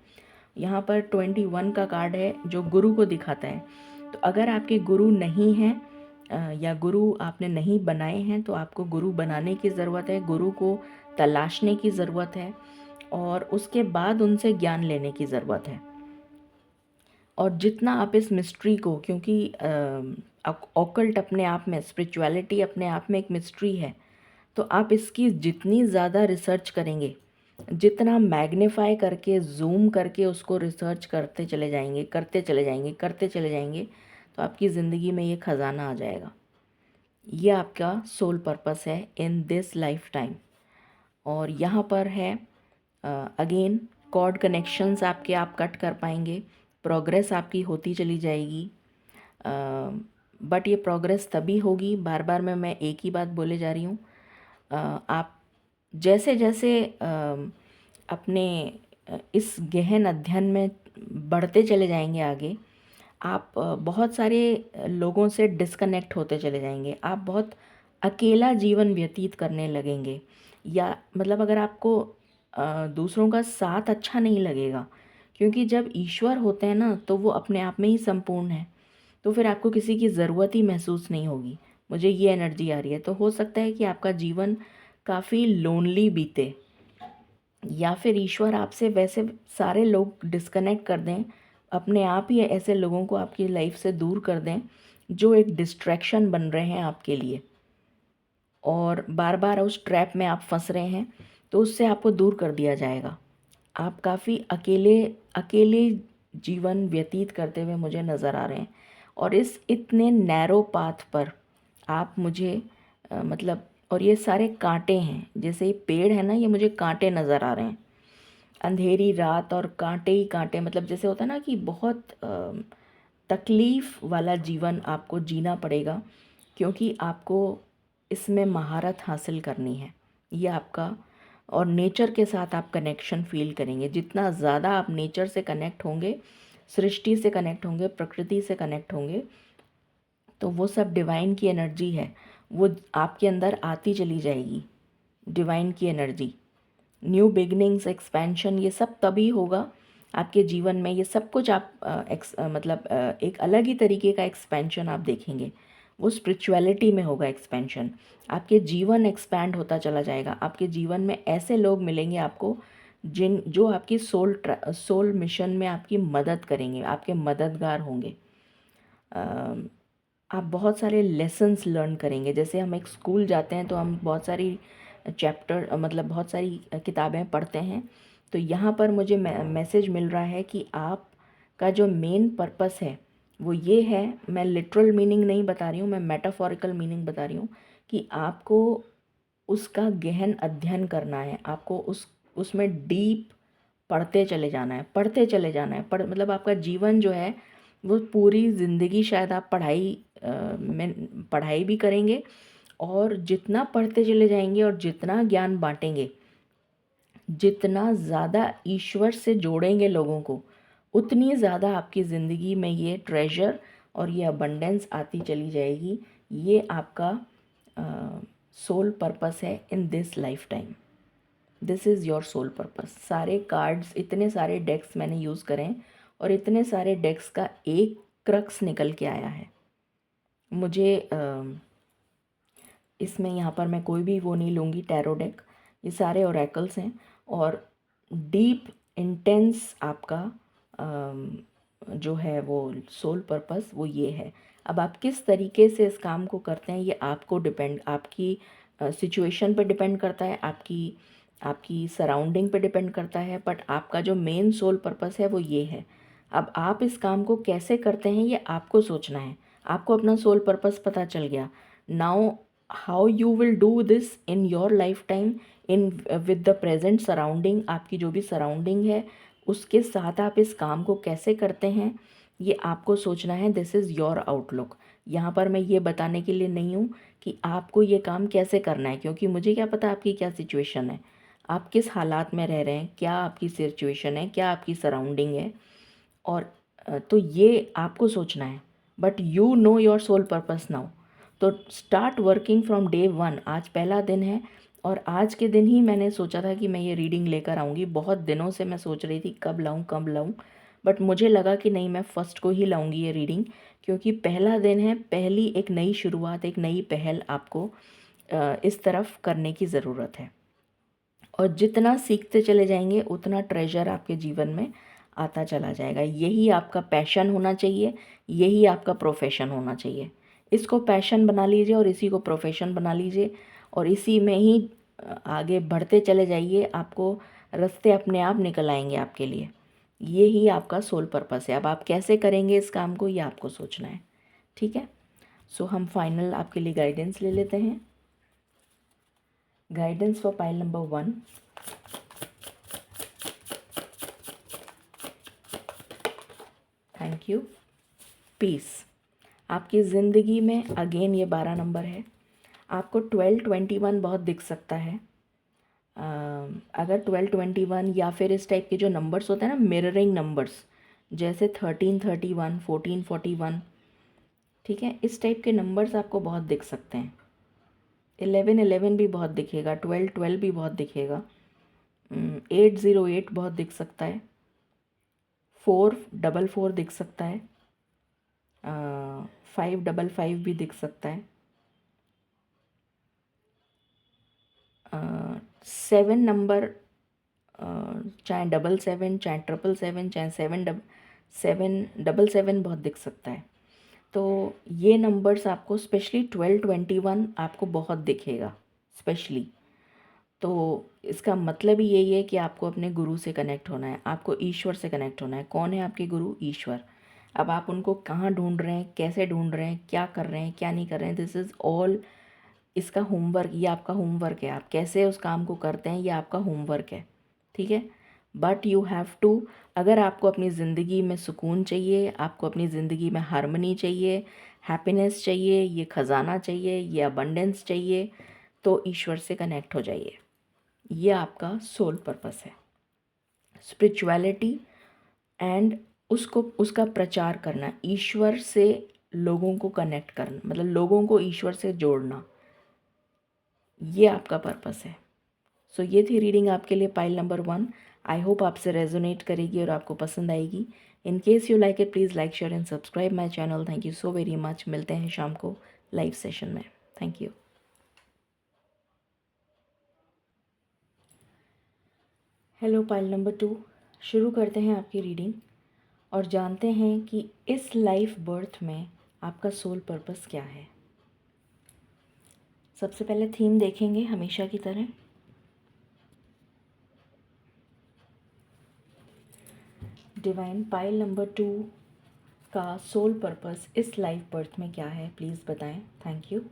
यहाँ पर 21 का कार्ड है जो गुरु को दिखाता है। तो अगर आपके गुरु नहीं हैं, या गुरु आपने नहीं बनाए हैं, तो आपको गुरु बनाने की ज़रूरत है, गुरु को तलाशने की ज़रूरत है, और उसके बाद उनसे ज्ञान लेने की ज़रूरत है। और जितना आप इस मिस्ट्री को, क्योंकि ऑकल्ट अपने आप में, स्पिरिचुअलिटी अपने आप में एक मिस्ट्री है, तो आप इसकी जितनी ज़्यादा रिसर्च करेंगे, जितना मैग्नीफाई करके, जूम करके उसको रिसर्च करते चले जाएंगे, करते चले जाएंगे, करते चले जाएंगे, तो आपकी ज़िंदगी में ये ख़जाना आ जाएगा। ये आपका सोल पर्पस है इन दिस लाइफ टाइम। और यहाँ पर है अगेन कॉर्ड कनेक्शंस आपके आप कट कर पाएंगे, प्रोग्रेस आपकी होती चली जाएगी। बट ये प्रोग्रेस तभी होगी, बार बार मैं एक ही बात बोले जा रही हूँ, आप जैसे जैसे अपने इस गहन अध्ययन में बढ़ते चले जाएंगे आगे, आप बहुत सारे लोगों से डिस्कनेक्ट होते चले जाएंगे, आप बहुत अकेला जीवन व्यतीत करने लगेंगे। या मतलब अगर आपको दूसरों का साथ अच्छा नहीं लगेगा, क्योंकि जब ईश्वर होते हैं ना, तो वो अपने आप में ही संपूर्ण है, तो फिर आपको किसी की ज़रूरत ही महसूस नहीं होगी। मुझे ये एनर्जी आ रही है। तो हो सकता है कि आपका जीवन काफ़ी लोनली बीते, या फिर ईश्वर आपसे वैसे सारे लोग डिस्कनेक्ट कर दें, अपने आप ही ऐसे लोगों को आपकी लाइफ से दूर कर दें जो एक डिस्ट्रैक्शन बन रहे हैं आपके लिए, और बार बार उस ट्रैप में आप फंस रहे हैं। तो उससे आपको दूर कर दिया जाएगा। आप काफ़ी अकेले अकेले जीवन व्यतीत करते हुए मुझे नज़र आ रहे हैं, और इस इतने नैरो पाथ पर आप मुझे मतलब, और ये सारे कांटे हैं, जैसे ये पेड़ है ना, ये मुझे कांटे नज़र आ रहे हैं, अंधेरी रात और कांटे ही कांटे, मतलब जैसे होता है ना कि बहुत तकलीफ़ वाला जीवन आपको जीना पड़ेगा, क्योंकि आपको इसमें महारत हासिल करनी है। ये आपका, और नेचर के साथ आप कनेक्शन फील करेंगे। जितना ज़्यादा आप नेचर से कनेक्ट होंगे, सृष्टि से कनेक्ट होंगे, प्रकृति से कनेक्ट होंगे, तो वो सब डिवाइन की एनर्जी है, वो आपके अंदर आती चली जाएगी। डिवाइन की एनर्जी, न्यू बिगनिंग्स, एक्सपेंशन, ये सब तभी होगा आपके जीवन में। ये सब कुछ आप मतलब एक अलग ही तरीके का एक्सपेंशन आप देखेंगे। वो स्पिरिचुअलिटी में होगा एक्सपेंशन। आपके जीवन एक्सपैंड होता चला जाएगा। आपके जीवन में ऐसे लोग मिलेंगे आपको जो आपकी सोल मिशन में आपकी मदद करेंगे, आपके मददगार होंगे। आप बहुत सारे लेसन्स लर्न करेंगे। जैसे हम एक स्कूल जाते हैं तो हम बहुत सारी चैप्टर, मतलब बहुत सारी किताबें पढ़ते हैं। तो यहाँ पर मुझे मैसेज मिल रहा है कि आपका जो मेन पर्पस है वो ये है। मैं लिटरल मीनिंग नहीं बता रही हूँ, मैं मेटाफोरिकल मीनिंग बता रही हूँ कि आपको उसका गहन अध्ययन करना है। आपको उसमें डीप पढ़ते चले जाना है, पढ़ते चले जाना है। मतलब आपका जीवन जो है वो पूरी ज़िंदगी शायद आप में पढ़ाई भी करेंगे, और जितना पढ़ते चले जाएंगे और जितना ज्ञान बांटेंगे, जितना ज़्यादा ईश्वर से जोड़ेंगे लोगों को, उतनी ज़्यादा आपकी ज़िंदगी में ये ट्रेजर और ये अबंडेंस आती चली जाएगी। ये आपका सोल पर्पस है in this life time. This is your soul purpose. सारे कार्ड्स, इतने सारे डेक्स मैंने यूज़ करें, और इतने सारे डेक्स का एक क्रक्स निकल के आया है मुझे। इसमें यहाँ पर मैं कोई भी वो नहीं लूँगी टैरो डेक, ये सारे ओरेकल्स हैं। और डीप इंटेंस आपका जो है वो सोल पर्पस वो ये है। अब आप किस तरीके से इस काम को करते हैं ये आपको डिपेंड, आपकी सिचुएशन पे डिपेंड करता है, आपकी आपकी सराउंडिंग पे डिपेंड करता है, बट आपका जो मेन सोल पर्पस है वो ये है। अब आप इस काम को कैसे करते हैं ये आपको सोचना है। आपको अपना सोल पर्पस पता चल गया। Now how you will do this in your life time in with the present surrounding, आपकी जो भी सराउंडिंग है उसके साथ आप इस काम को कैसे करते हैं ये आपको सोचना है। This is your outlook. यहाँ पर मैं ये बताने के लिए नहीं हूँ कि आपको ये काम कैसे करना है, क्योंकि मुझे क्या पता आपकी क्या सिचुएशन है, आप किस हालात में रह रहे हैं, क्या आपकी सिचुएशन है, क्या आपकी सराउंडिंग है। और तो ये आपको सोचना है, but you know your soul purpose now. तो start working from day one. आज पहला दिन है, और आज के दिन ही मैंने सोचा था कि मैं ये रीडिंग लेकर आऊँगी। बहुत दिनों से मैं सोच रही थी कब लाऊँ कब लाऊँ, बट मुझे लगा कि नहीं, मैं फ़र्स्ट को ही लाऊँगी ये रीडिंग, क्योंकि पहला दिन है, पहली एक नई शुरुआत, एक नई पहल आपको इस तरफ करने की ज़रूरत है। और जितना सीखते चले जाएंगे उतना ट्रेजर आपके जीवन में आता चला जाएगा। यही आपका पैशन होना चाहिए, यही आपका प्रोफेशन होना चाहिए। इसको पैशन बना लीजिए और इसी को प्रोफेशन बना लीजिए, और इसी में ही आगे बढ़ते चले जाइए। आपको रास्ते अपने आप निकल आएंगे आपके लिए। ये ही आपका सोल पर्पस है। अब आप कैसे करेंगे इस काम को ये आपको सोचना है, ठीक है। सो हम फाइनल आपके लिए गाइडेंस ले लेते हैं। Guidance for pile number 1। Thank you. Peace. आपकी ज़िंदगी में अगेन ये 12 नंबर है। आपको 1221 बहुत दिख सकता है। अगर 1221 या फिर इस टाइप के जो नंबर्स होते हैं ना, मिररिंग नंबर्स, जैसे 1331, 1441, ठीक है, इस टाइप के नंबर्स आपको बहुत दिख सकते हैं। 1111 भी बहुत दिखेगा, 1212 भी बहुत दिखेगा, 808 बहुत दिख सकता है, 444 दिख सकता है, 555 भी दिख सकता है, 7 नंबर, चाहे 77, चाहे 777, चाहे 777 बहुत दिख सकता है। तो ये नंबर्स आपको स्पेशली 1221 आपको बहुत दिखेगा स्पेशली। तो इसका मतलब ही यही है कि आपको अपने गुरु से कनेक्ट होना है, आपको ईश्वर से कनेक्ट होना है। कौन है आपके गुरु? ईश्वर। अब आप उनको कहाँ ढूंढ रहे हैं, कैसे ढूंढ रहे हैं, क्या कर रहे हैं, क्या नहीं कर रहे हैं, दिस इज़ ऑल इसका होमवर्क, ये आपका होमवर्क है। आप कैसे उस काम को करते हैं, ये आपका होमवर्क है, ठीक है। बट यू हैव टू, अगर आपको अपनी ज़िंदगी में सुकून चाहिए, आपको अपनी ज़िंदगी में हार्मनी चाहिए, हैप्पीनेस चाहिए, ये ख़जाना चाहिए, ये अबंडेंस चाहिए, तो ईश्वर से कनेक्ट हो जाइए। ये आपका सोल पर्पस है। स्पिरिचुअलिटी एंड उसको उसका प्रचार करना, ईश्वर से लोगों को कनेक्ट करना, मतलब लोगों को ईश्वर से जोड़ना, ये आपका पर्पस है। सो ये थी रीडिंग आपके लिए पाइल नंबर 1। आई होप आपसे रेजोनेट करेगी और आपको पसंद आएगी। In case you like it, please like, share and subscribe my channel. Thank you so very much. मिलते हैं शाम को लाइव सेशन में। Thank you. Hello pile number 2, शुरू करते हैं आपकी रीडिंग और जानते हैं कि इस लाइफ बर्थ में आपका सोल पर्पस क्या है। सबसे पहले थीम देखेंगे हमेशा की तरह। डिवाइन, पाइल नंबर 2 का सोल पर्पस इस लाइफ बर्थ में क्या है, प्लीज़ बताएं। Thank you.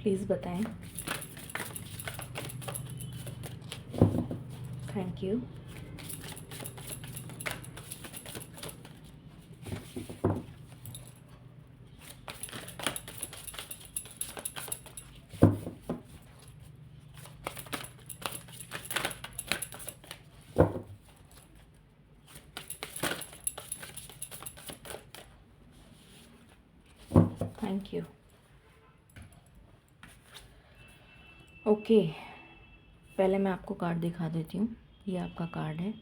प्लीज़ बताएं। Thank you. Thank you. Okay, पहले मैं आपको कार्ड दिखा देती हूँ। ये आपका कार्ड है।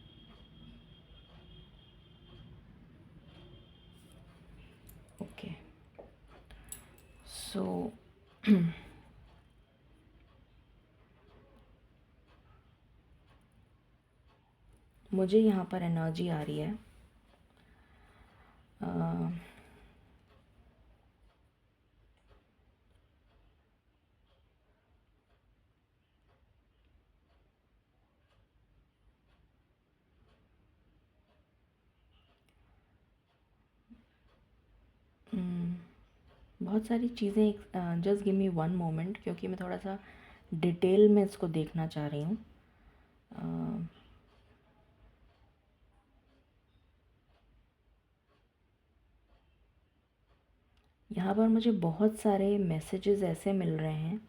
ओके, सो मुझे यहाँ पर एनर्जी आ रही है। बहुत सारी चीज़ें, just give me one moment, क्योंकि मैं थोड़ा सा डिटेल में इसको देखना चाह रही हूँ। यहाँ पर मुझे बहुत सारे मैसेजेस ऐसे मिल रहे हैं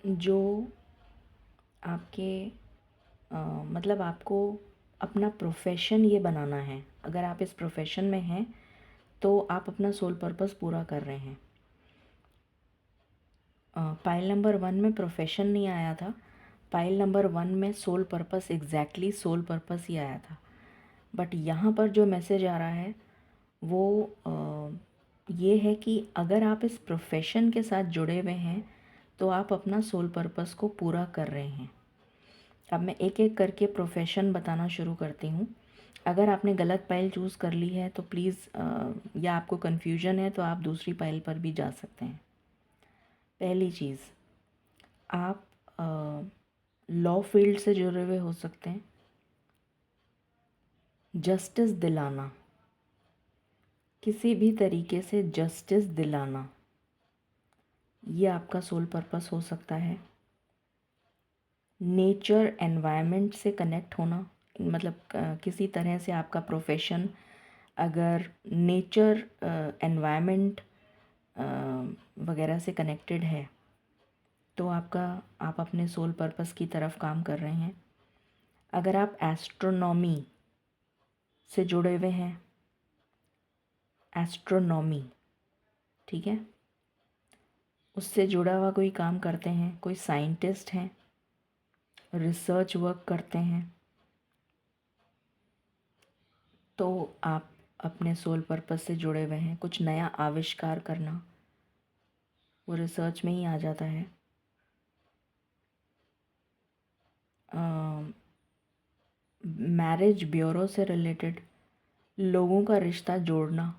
जो आपके मतलब आपको अपना प्रोफेशन ये बनाना है। अगर आप इस प्रोफेशन में हैं तो आप अपना सोल पर्पस पूरा कर रहे हैं। पाइल नंबर 1 में प्रोफेशन नहीं आया था, पाइल नंबर 1 में soul purpose, exactly soul purpose ही आया था। बट यहाँ पर जो मैसेज आ रहा है वो ये है कि अगर आप इस प्रोफेशन के साथ जुड़े हुए हैं तो आप अपना सोल पर्पस को पूरा कर रहे हैं। अब मैं एक एक करके प्रोफेशन बताना शुरू करती हूँ। अगर आपने गलत पाइल चूज़ कर ली है तो प्लीज़, या आपको कन्फ्यूजन है तो आप दूसरी पाइल पर भी जा सकते हैं। पहली चीज़, आप लॉ फील्ड से जुड़े हुए हो सकते हैं। जस्टिस दिलाना, किसी भी तरीके से जस्टिस दिलाना, ये आपका सोल पर्पस हो सकता है। नेचर एनवायरनमेंट से कनेक्ट होना, मतलब किसी तरह से आपका प्रोफेशन अगर नेचर एनवायरनमेंट वगैरह से कनेक्टेड है तो आप अपने सोल पर्पस की तरफ काम कर रहे हैं। अगर आप एस्ट्रोनॉमी से जुड़े हुए हैं, एस्ट्रोनॉमी, ठीक है, उससे जुड़ा हुआ कोई काम करते हैं, कोई साइंटिस्ट हैं, रिसर्च वर्क करते हैं, तो आप अपने सोल पर्पस से जुड़े हुए हैं। कुछ नया आविष्कार करना, वो रिसर्च में ही आ जाता है। मैरिज ब्यूरो से रिलेटेड लोगों का रिश्ता जोड़ना,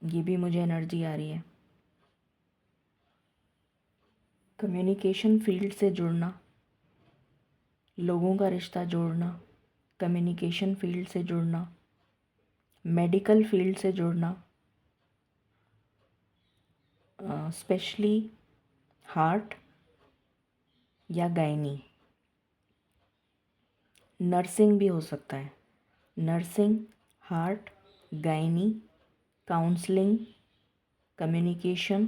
ये भी मुझे एनर्जी आ रही है। कम्युनिकेशन फील्ड से जुड़ना, लोगों का रिश्ता जोड़ना, कम्युनिकेशन फील्ड से जुड़ना, मेडिकल फील्ड से जुड़ना, स्पेशली हार्ट या गायनी। नर्सिंग भी हो सकता है, nursing, heart, gynae, counselling, communication,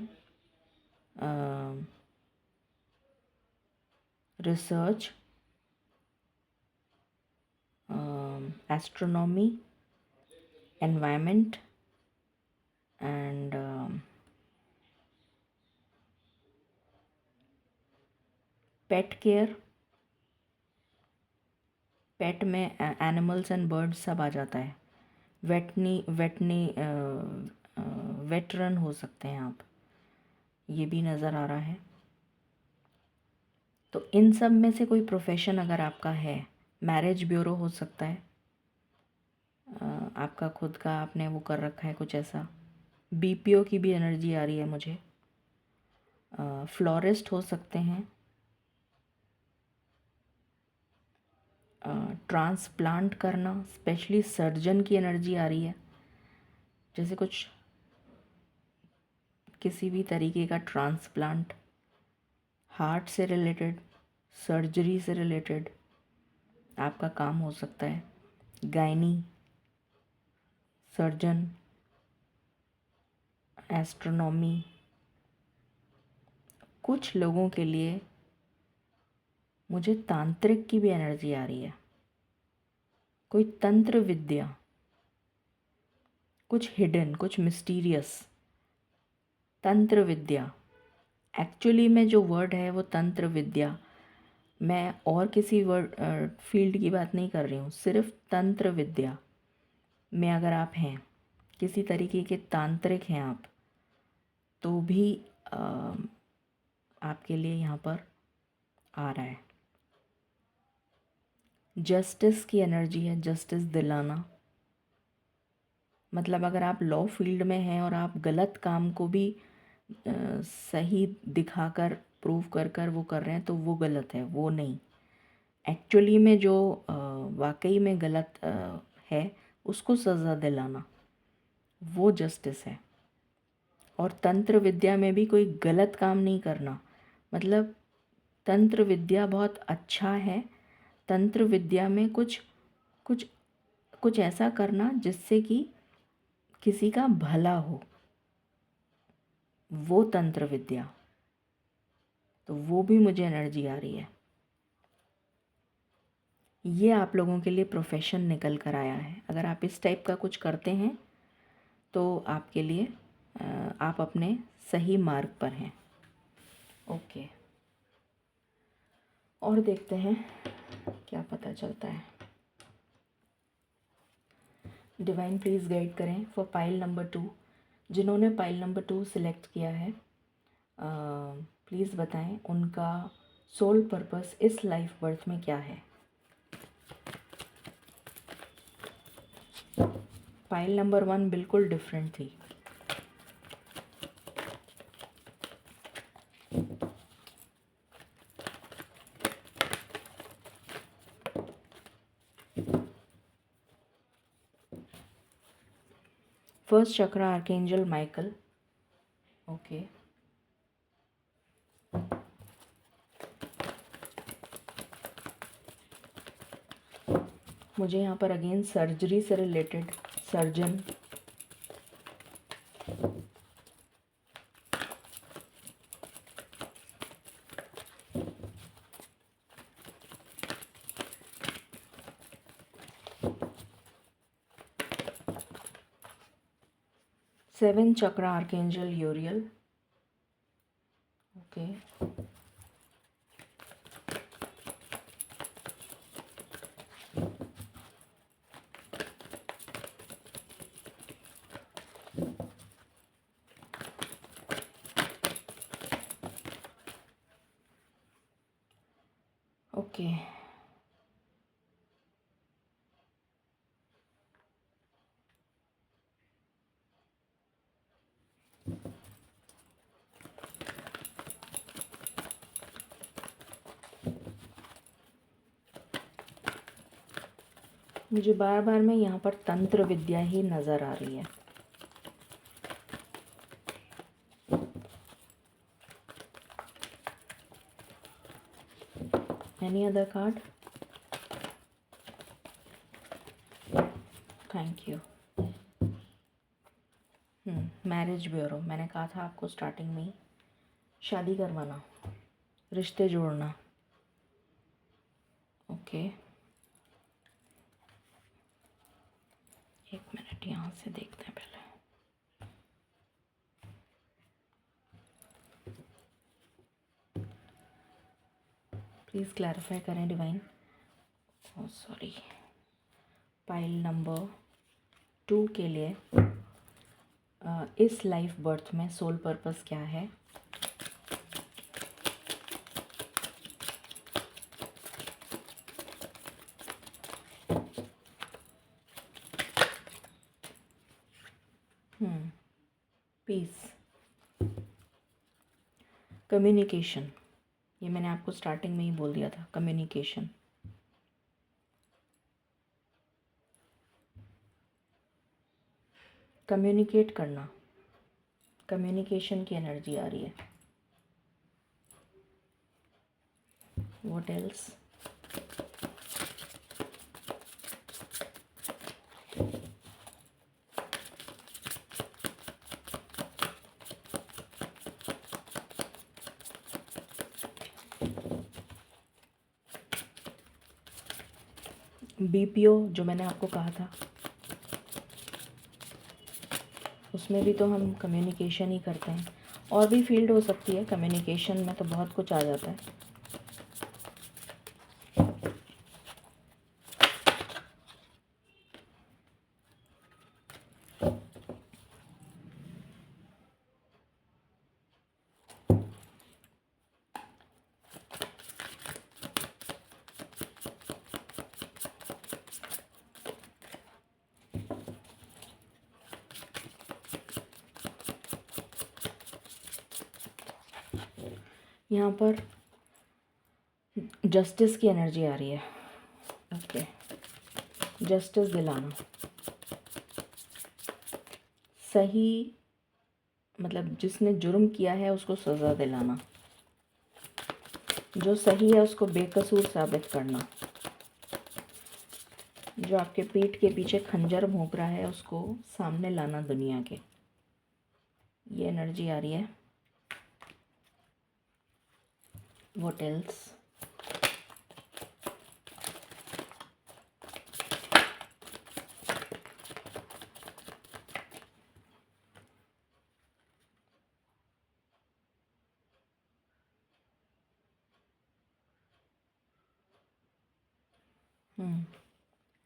research, astronomy, environment and pet care. Pet में एनिमल्स एंड बर्ड्स सब आ जाता है। वेटरन हो सकते हैं आप, ये भी नज़र आ रहा है। तो इन सब में से कोई प्रोफेशन अगर आपका है, मैरिज ब्यूरो हो सकता है, आपका खुद का आपने वो कर रखा है कुछ ऐसा। बीपीओ की भी एनर्जी आ रही है मुझे। फ्लोरिस्ट हो सकते हैं, ट्रांसप्लांट करना, स्पेशली सर्जन की एनर्जी आ रही है। जैसे कुछ किसी भी तरीके का ट्रांसप्लांट, हार्ट से रिलेटेड, सर्जरी से रिलेटेड आपका काम हो सकता है। Gynae, surgeon, astronomy. कुछ लोगों के लिए मुझे तांत्रिक की भी एनर्जी आ रही है। कोई तंत्र विद्या, कुछ हिडन, कुछ मिस्टीरियस तंत्र विद्या। एक्चुअली में जो वर्ड है वो तंत्र विद्या, मैं और किसी वर्ड फील्ड की बात नहीं कर रही हूँ, सिर्फ तंत्र विद्या में अगर आप हैं, किसी तरीके के तांत्रिक हैं आप, तो भी आपके लिए यहाँ पर आ रहा है। जस्टिस की एनर्जी है, जस्टिस दिलाना। मतलब अगर आप लॉ फील्ड में हैं और आप गलत काम को भी सही दिखाकर प्रूव कर कर वो कर रहे हैं, तो वो गलत है, वो नहीं। एक्चुअली में जो वाकई में गलत है, उसको सज़ा दिलाना, वो जस्टिस है। और तंत्र विद्या में भी कोई गलत काम नहीं करना, मतलब तंत्र विद्या बहुत अच्छा है। तंत्र विद्या में कुछ कुछ कुछ ऐसा करना जिससे कि किसी का भला हो, वो तंत्र विद्या। तो वो भी मुझे एनर्जी आ रही है। ये आप लोगों के लिए प्रोफेशन निकल कर आया है। अगर आप इस टाइप का कुछ करते हैं तो आपके लिए आप अपने सही मार्ग पर हैं। ओके, और देखते हैं क्या पता चलता है। डिवाइन प्लीज़ गाइड करें फॉर पाइल नंबर 2। जिन्होंने पाइल नंबर 2 सिलेक्ट किया है, प्लीज़ बताएं उनका सोल पर्पस इस लाइफ बर्थ में क्या है। पाइल नंबर 1 बिल्कुल डिफरेंट थी। फर्स्ट चक्रा आर्कएंजल माइकल। ओके, मुझे यहाँ पर अगेन सर्जरी से रिलेटेड, सर्जन, 7 चक्रा आर्केंजल यूरियल. ओके. ओके. मुझे बार बार में यहाँ पर तंत्र विद्या ही नज़र आ रही है. Any other card? Thank you. Marriage bureau. मैंने कहा था आपको स्टार्टिंग में ही, शादी करवाना, रिश्ते जोड़ना. ओके. एक मिनट यहाँ से देखते हैं पहले. प्लीज़ क्लैरिफाई करें divine. Oh sorry. Pile number 2 के लिए इस लाइफ बर्थ में सोल पर्पस क्या है? पीस. कम्युनिकेशन. ये मैंने आपको स्टार्टिंग में ही बोल दिया था. कम्युनिकेशन. कम्युनिकेट करना. कम्युनिकेशन की एनर्जी आ रही है. What else? बीपीओ जो मैंने आपको कहा था, उसमें भी तो हम कम्युनिकेशन ही करते हैं. और भी फील्ड हो सकती है. कम्युनिकेशन में तो बहुत कुछ आ जाता है. यहाँ पर जस्टिस की एनर्जी आ रही है. ओके. जस्टिस दिलाना. सही, मतलब जिसने जुर्म किया है उसको सज़ा दिलाना. जो सही है उसको बेकसूर साबित करना. जो आपके पीठ के पीछे खंजर भोंक रहा है उसको सामने लाना दुनिया के. ये एनर्जी आ रही है. What else?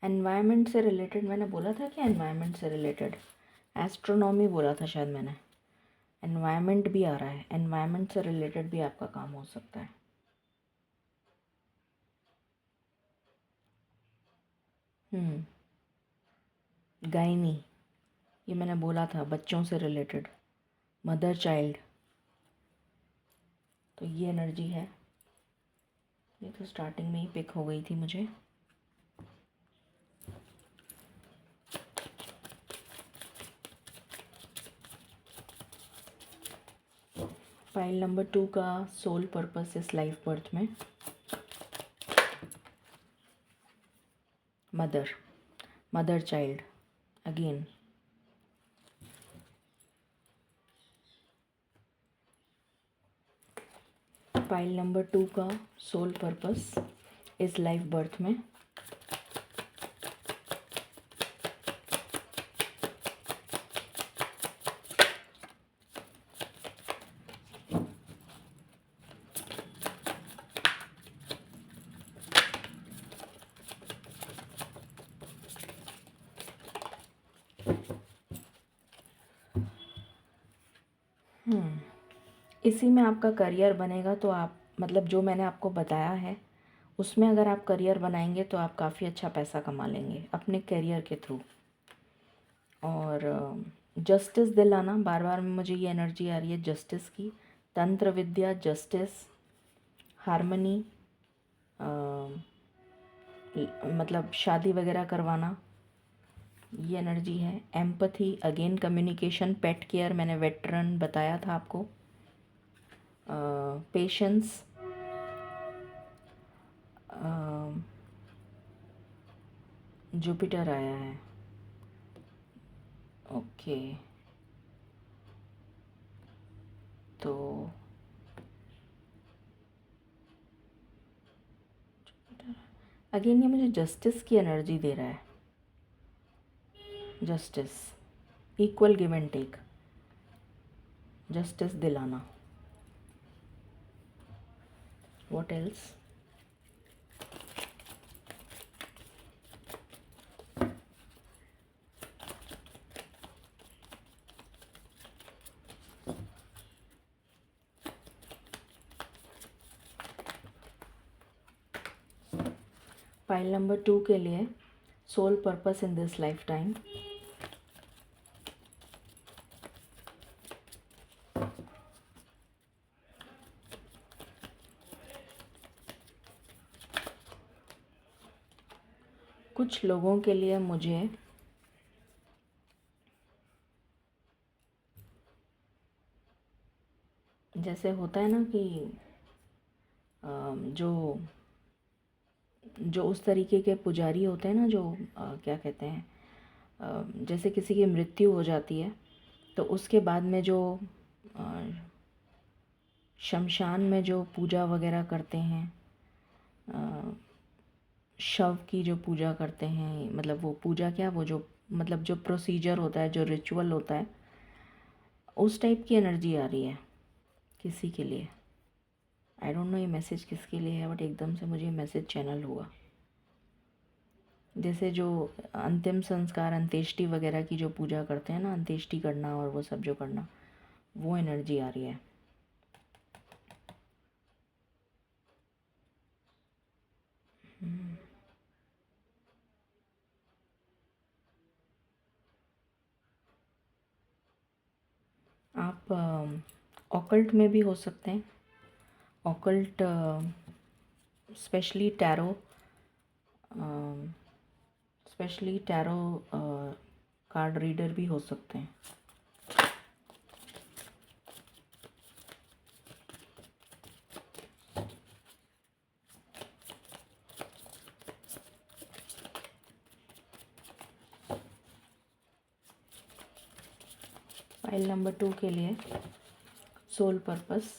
एनवायरनमेंट से रिलेटेड मैंने बोला था कि एनवायरनमेंट से रिलेटेड एस्ट्रोनॉमी बोला था शायद मैंने. एनवायरनमेंट भी आ रहा है. एनवायरनमेंट से रिलेटेड भी आपका काम हो सकता है. गायनी. ये मैंने बोला था बच्चों से रिलेटेड. Mother child. तो ये एनर्जी है. ये तो स्टार्टिंग में ही पिक हो गई थी मुझे. पाइल नंबर 2 का सोल पर्पस इस लाइफ बर्थ में mother child again. Pile number 2 का सोल पर्पस इस लाइफ बर्थ में इसी में आपका करियर बनेगा, तो आप मतलब जो मैंने आपको बताया है उसमें अगर आप करियर बनाएंगे तो आप काफ़ी अच्छा पैसा कमा लेंगे अपने करियर के थ्रू। और जस्टिस दिलाना, बार बार मुझे ये एनर्जी आ रही है जस्टिस की, तंत्र विद्या, जस्टिस, हारमनी, मतलब शादी वगैरह करवाना, ये एनर्जी है। Empathy, again communication, pet care मैंने वेटरन बताया था आपको, पेशेंस, जुपिटर आया है। ओके, तो अगेन ये मुझे जस्टिस की एनर्जी दे रहा है, justice, equal give and take, justice दिलाना। What else? फाइल नंबर 2 के लिए soul purpose in this life time. कुछ लोगों के लिए मुझे जैसे होता है ना कि जो जो उस तरीके के पुजारी होते हैं ना, जो क्या कहते हैं, जैसे किसी की मृत्यु हो जाती है तो उसके बाद में जो अ, शमशान में जो पूजा वगैरह करते हैं, शव की जो पूजा करते हैं, मतलब वो पूजा क्या, वो जो मतलब जो प्रोसीजर होता है, जो रिचुअल होता है, उस टाइप की एनर्जी आ रही है किसी के लिए। आई डोंट नो ये मैसेज किसके लिए है, बट एकदम से मुझे मैसेज चैनल हुआ। जैसे जो अंतिम संस्कार, अंत्येष्टि वगैरह की जो पूजा करते हैं ना, अंत्येष्टि करना और वो सब जो करना, वो एनर्जी आ रही है। आप ऑकल्ट में भी हो सकते हैं, occult specially tarot, card reader भी हो सकते हैं। फाइल नंबर 2 के लिए सोल पर्पस।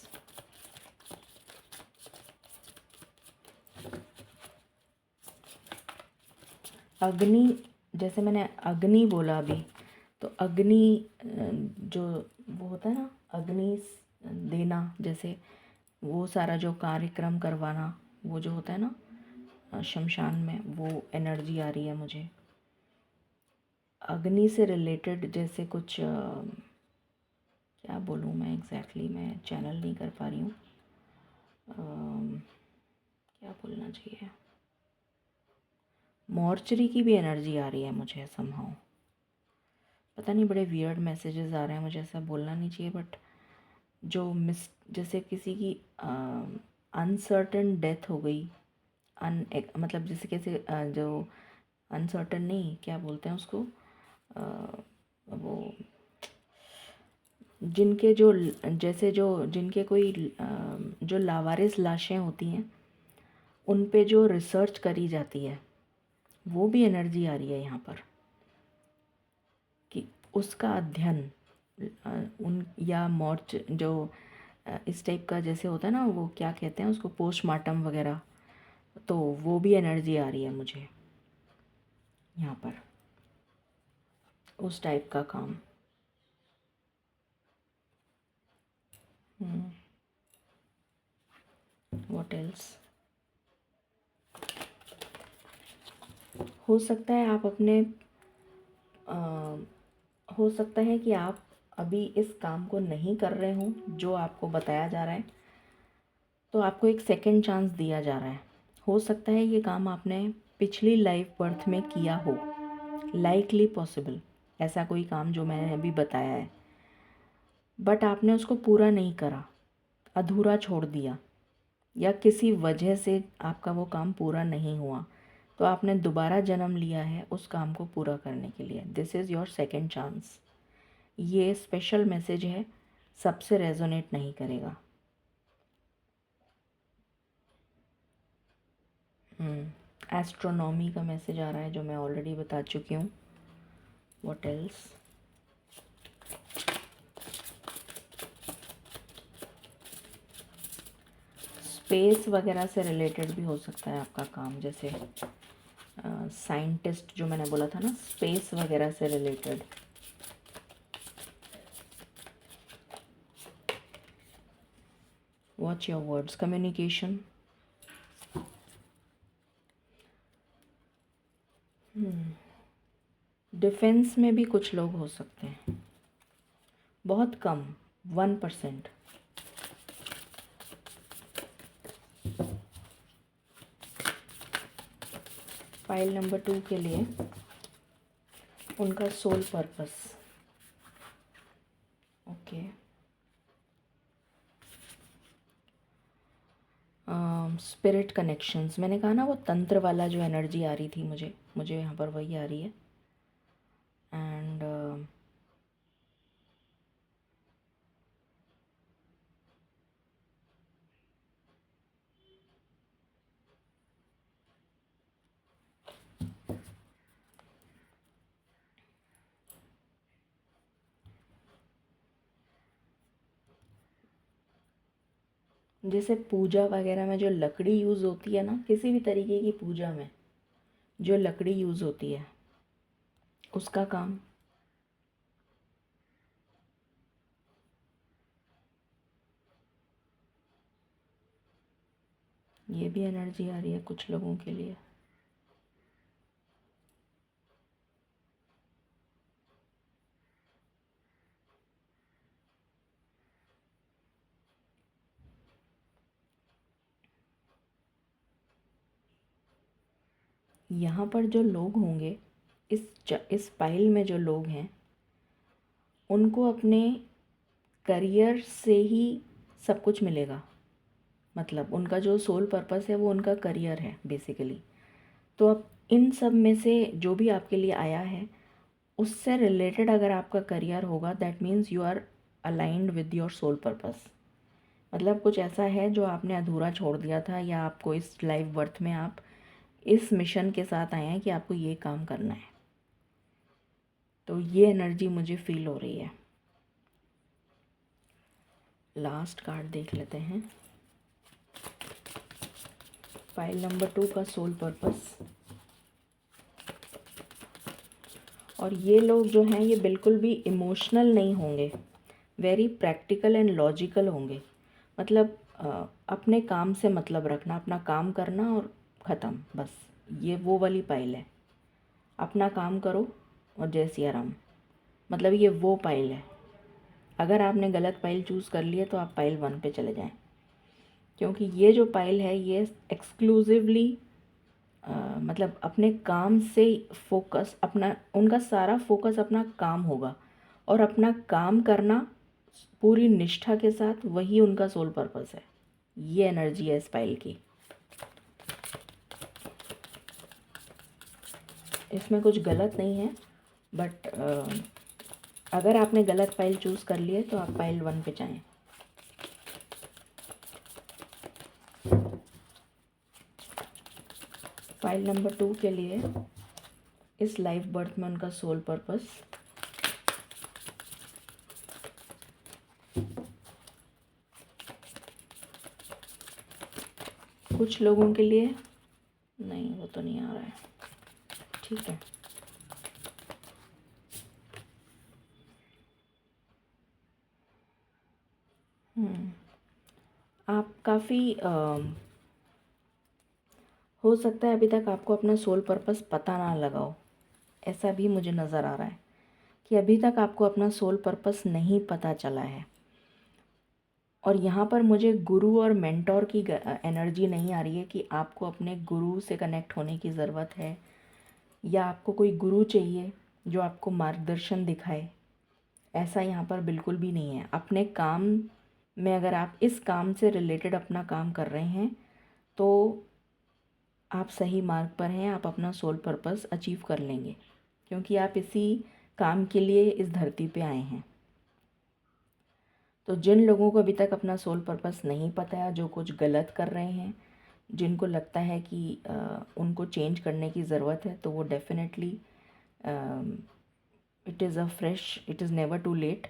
अग्नि, जैसे मैंने अग्नि बोला अभी, तो अग्नि जो वो होता है ना, अग्नि देना, जैसे वो सारा जो कार्यक्रम करवाना, वो जो होता है ना शमशान में, वो एनर्जी आ रही है मुझे। अग्नि से रिलेटेड जैसे कुछ क्या बोलूँ मैं एग्जैक्टली, मैं चैनल नहीं कर पा रही हूँ, क्या बोलना चाहिए। मॉर्चरी की भी एनर्जी आ रही है मुझे समहाउ, पता नहीं, बड़े वियर्ड मैसेजेस आ रहे हैं, मुझे ऐसा बोलना नहीं चाहिए, बट जो जैसे किसी की अनसर्टन डेथ हो गई, मतलब जैसे कैसे जो अनसर्टन नहीं, क्या बोलते हैं उसको, वो जिनके जो जैसे जो जिनके कोई जो लावारिस लाशें होती हैं, उन पे जो रिसर्च करी जाती है, वो भी एनर्जी आ रही है यहाँ पर कि उसका अध्ययन उन या मॉर्च जो इस टाइप का जैसे होता है ना, वो क्या कहते हैं उसको, पोस्टमार्टम वगैरह, तो वो भी एनर्जी आ रही है मुझे यहाँ पर, उस टाइप का काम। What else? हो सकता है आप अपने हो सकता है कि आप अभी इस काम को नहीं कर रहे हो जो आपको बताया जा रहा है, तो आपको एक सेकंड चांस दिया जा रहा है। हो सकता है ये काम आपने पिछली लाइफ बर्थ में किया हो, लाइकली पॉसिबल, ऐसा कोई काम जो मैंने अभी बताया है, बट आपने उसको पूरा नहीं करा, अधूरा छोड़ दिया, या किसी वजह से आपका वो काम पूरा नहीं हुआ, तो आपने दोबारा जन्म लिया है उस काम को पूरा करने के लिए। This is your second chance. ये स्पेशल मैसेज है, सबसे रेजोनेट नहीं करेगा। एस्ट्रोनॉमी का मैसेज आ रहा है जो मैं ऑलरेडी बता चुकी हूँ। What else? स्पेस वगैरह से रिलेटेड भी हो सकता है आपका काम, जैसे साइंटिस्ट जो मैंने बोला था ना, स्पेस वगैरह से related. Watch your words. Communication. Defence में भी कुछ लोग हो सकते हैं, बहुत कम, 1%। फाइल नंबर 2 के लिए उनका soul purpose. Okay. Spirit connections, मैंने कहा ना वो तंत्र वाला जो एनर्जी आ रही थी, मुझे यहाँ पर वही आ रही है। एंड जैसे पूजा वगैरह में जो लकड़ी यूज़ होती है ना, किसी भी तरीके की पूजा में जो लकड़ी यूज़ होती है उसका काम। ये भी एनर्जी आ रही है कुछ लोगों के लिए। यहाँ पर जो लोग होंगे, इस पाइल में जो लोग हैं, उनको अपने करियर से ही सब कुछ मिलेगा। मतलब उनका जो सोल पर्पस है वो उनका करियर है बेसिकली। तो अब इन सब में से जो भी आपके लिए आया है उससे रिलेटेड अगर आपका करियर होगा, that means you are aligned with your soul purpose. मतलब कुछ ऐसा है जो आपने अधूरा छोड़ दिया था, या आपको इस लाइफ बर्थ में आप इस मिशन के साथ आए हैं कि आपको ये काम करना है। तो ये एनर्जी मुझे फील हो रही है। लास्ट कार्ड देख लेते हैं। फाइल नंबर 2 का सोल पर्पस। और ये लोग जो हैं ये बिल्कुल भी इमोशनल नहीं होंगे, वेरी प्रैक्टिकल एंड लॉजिकल होंगे। मतलब अपने काम से मतलब रखना, अपना काम करना और ख़त्म, बस। ये वो वाली पाइल है, अपना काम करो और जय सिया राम। मतलब ये वो पाइल है। अगर आपने गलत पाइल चूज़ कर लिया तो आप पाइल 1 पे चले जाएं, क्योंकि ये जो पाइल है ये एक्सक्लूसिवली मतलब अपने काम से फोकस, अपना उनका सारा फोकस अपना काम होगा, और अपना काम करना पूरी निष्ठा के साथ, वही उनका सोल पर्पस है। ये एनर्जी है इस पाइल की। इसमें कुछ गलत नहीं है, बट अगर आपने गलत पाइल चूज़ कर लिए तो आप पाइल 1 पे जाएं। फाइल नंबर 2 के लिए इस लाइफ बर्थ में उनका सोल पर्पस। कुछ लोगों के लिए नहीं, वो तो नहीं आ रहा है, ठीक है। आप काफ़ी हो सकता है अभी तक आपको अपना सोल पर्पस पता ना लगा हो, ऐसा भी मुझे नज़र आ रहा है। कि अभी तक आपको अपना सोल पर्पस नहीं पता चला है। और यहाँ पर मुझे गुरु और मेंटोर की एनर्जी नहीं आ रही है कि आपको अपने गुरु से कनेक्ट होने की ज़रूरत है या आपको कोई गुरु चाहिए जो आपको मार्गदर्शन दिखाए। ऐसा यहाँ पर बिल्कुल भी नहीं है। अपने काम में अगर आप इस काम से रिलेटेड अपना काम कर रहे हैं तो आप सही मार्ग पर हैं, आप अपना सोल पर्पस अचीव कर लेंगे, क्योंकि आप इसी काम के लिए इस धरती पे आए हैं। तो जिन लोगों को अभी तक अपना सोल पर्पस नहीं पता है, जो कुछ गलत कर रहे हैं, जिनको लगता है कि उनको चेंज करने की ज़रूरत है, तो वो definitely it is never too late.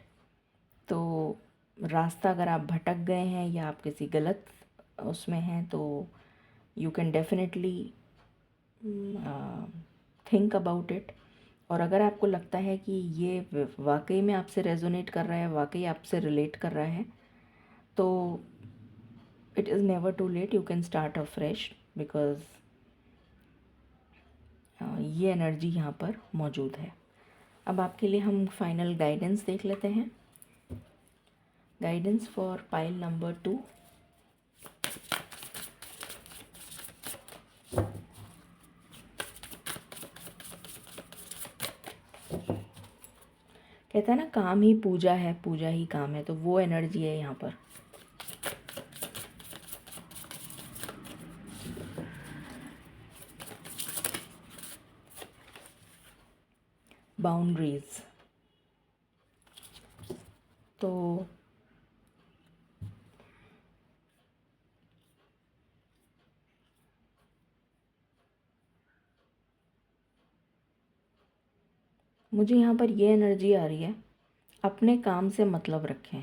तो रास्ता अगर आप भटक गए हैं या आप किसी गलत उसमें हैं तो you can definitely think about it. और अगर आपको लगता है कि ये वाकई में आपसे रेजोनेट कर रहा है, वाकई आपसे रिलेट कर रहा है, तो it is never too late, you can start a fresh, because ये एनर्जी यहाँ पर मौजूद है। अब आपके लिए हम फाइनल गाइडेंस देख लेते हैं। Guidance for pile number 2। कहता है ना, काम ही पूजा है, पूजा ही काम है, तो वो एनर्जी है यहाँ पर। बाउंड्रीज। तो मुझे यहाँ पर ये एनर्जी आ रही है, अपने काम से मतलब रखें,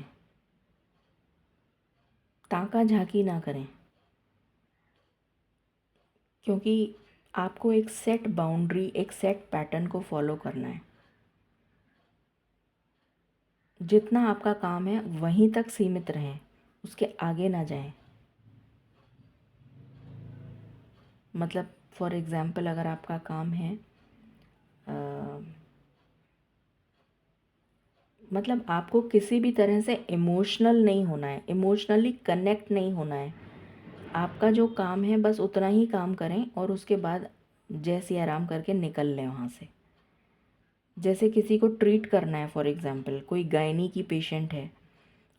ताका झांकी ना करें, क्योंकि आपको एक सेट बाउंड्री, एक सेट पैटर्न को फॉलो करना है। जितना आपका काम है वहीं तक सीमित रहें, उसके आगे ना जाएं। मतलब फॉर एग्ज़ाम्पल, अगर आपका काम है मतलब आपको किसी भी तरह से इमोशनल नहीं होना है, इमोशनली कनेक्ट नहीं होना है। आपका जो काम है बस उतना ही काम करें और उसके बाद जैसे आराम करके निकल लें वहाँ से। जैसे किसी को ट्रीट करना है, फॉर एग्ज़ाम्पल कोई गायनी की पेशेंट है,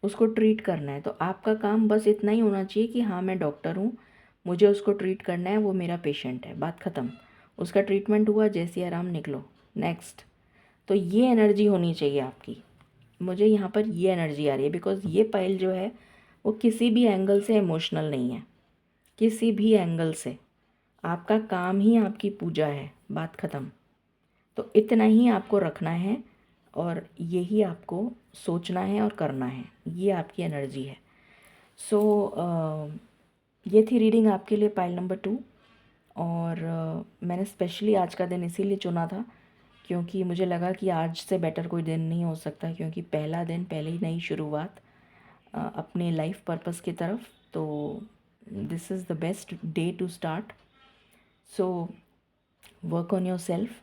उसको ट्रीट करना है, तो आपका काम बस इतना ही होना चाहिए कि हाँ मैं डॉक्टर हूँ, मुझे उसको ट्रीट करना है, वो मेरा पेशेंट है, बात ख़त्म। उसका ट्रीटमेंट हुआ, जैसे आराम, निकलो, नेक्स्ट। तो ये एनर्जी होनी चाहिए आपकी। मुझे यहाँ पर ये एनर्जी आ रही है, बिकॉज़ ये पाइल जो है वो किसी भी एंगल से इमोशनल नहीं है, किसी भी एंगल से। आपका काम ही आपकी पूजा है, बात ख़त्म। तो इतना ही आपको रखना है और यही आपको सोचना है और करना है, ये आपकी एनर्जी है। सो ये थी रीडिंग आपके लिए, पाइल नंबर 2। और मैंने स्पेशली आज का दिन इसीलिए चुना था क्योंकि मुझे लगा कि आज से बेटर कोई दिन नहीं हो सकता, क्योंकि पहला दिन, पहली नई शुरुआत अपने लाइफ पर्पस की तरफ। तो this is the best day to start. So work on yourself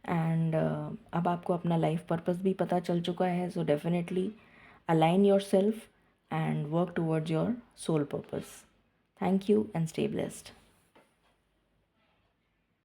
and अब आपको अपना लाइफ पर्पस भी पता चल चुका है, so definitely align yourself and work towards your soul purpose. Thank you and stay blessed.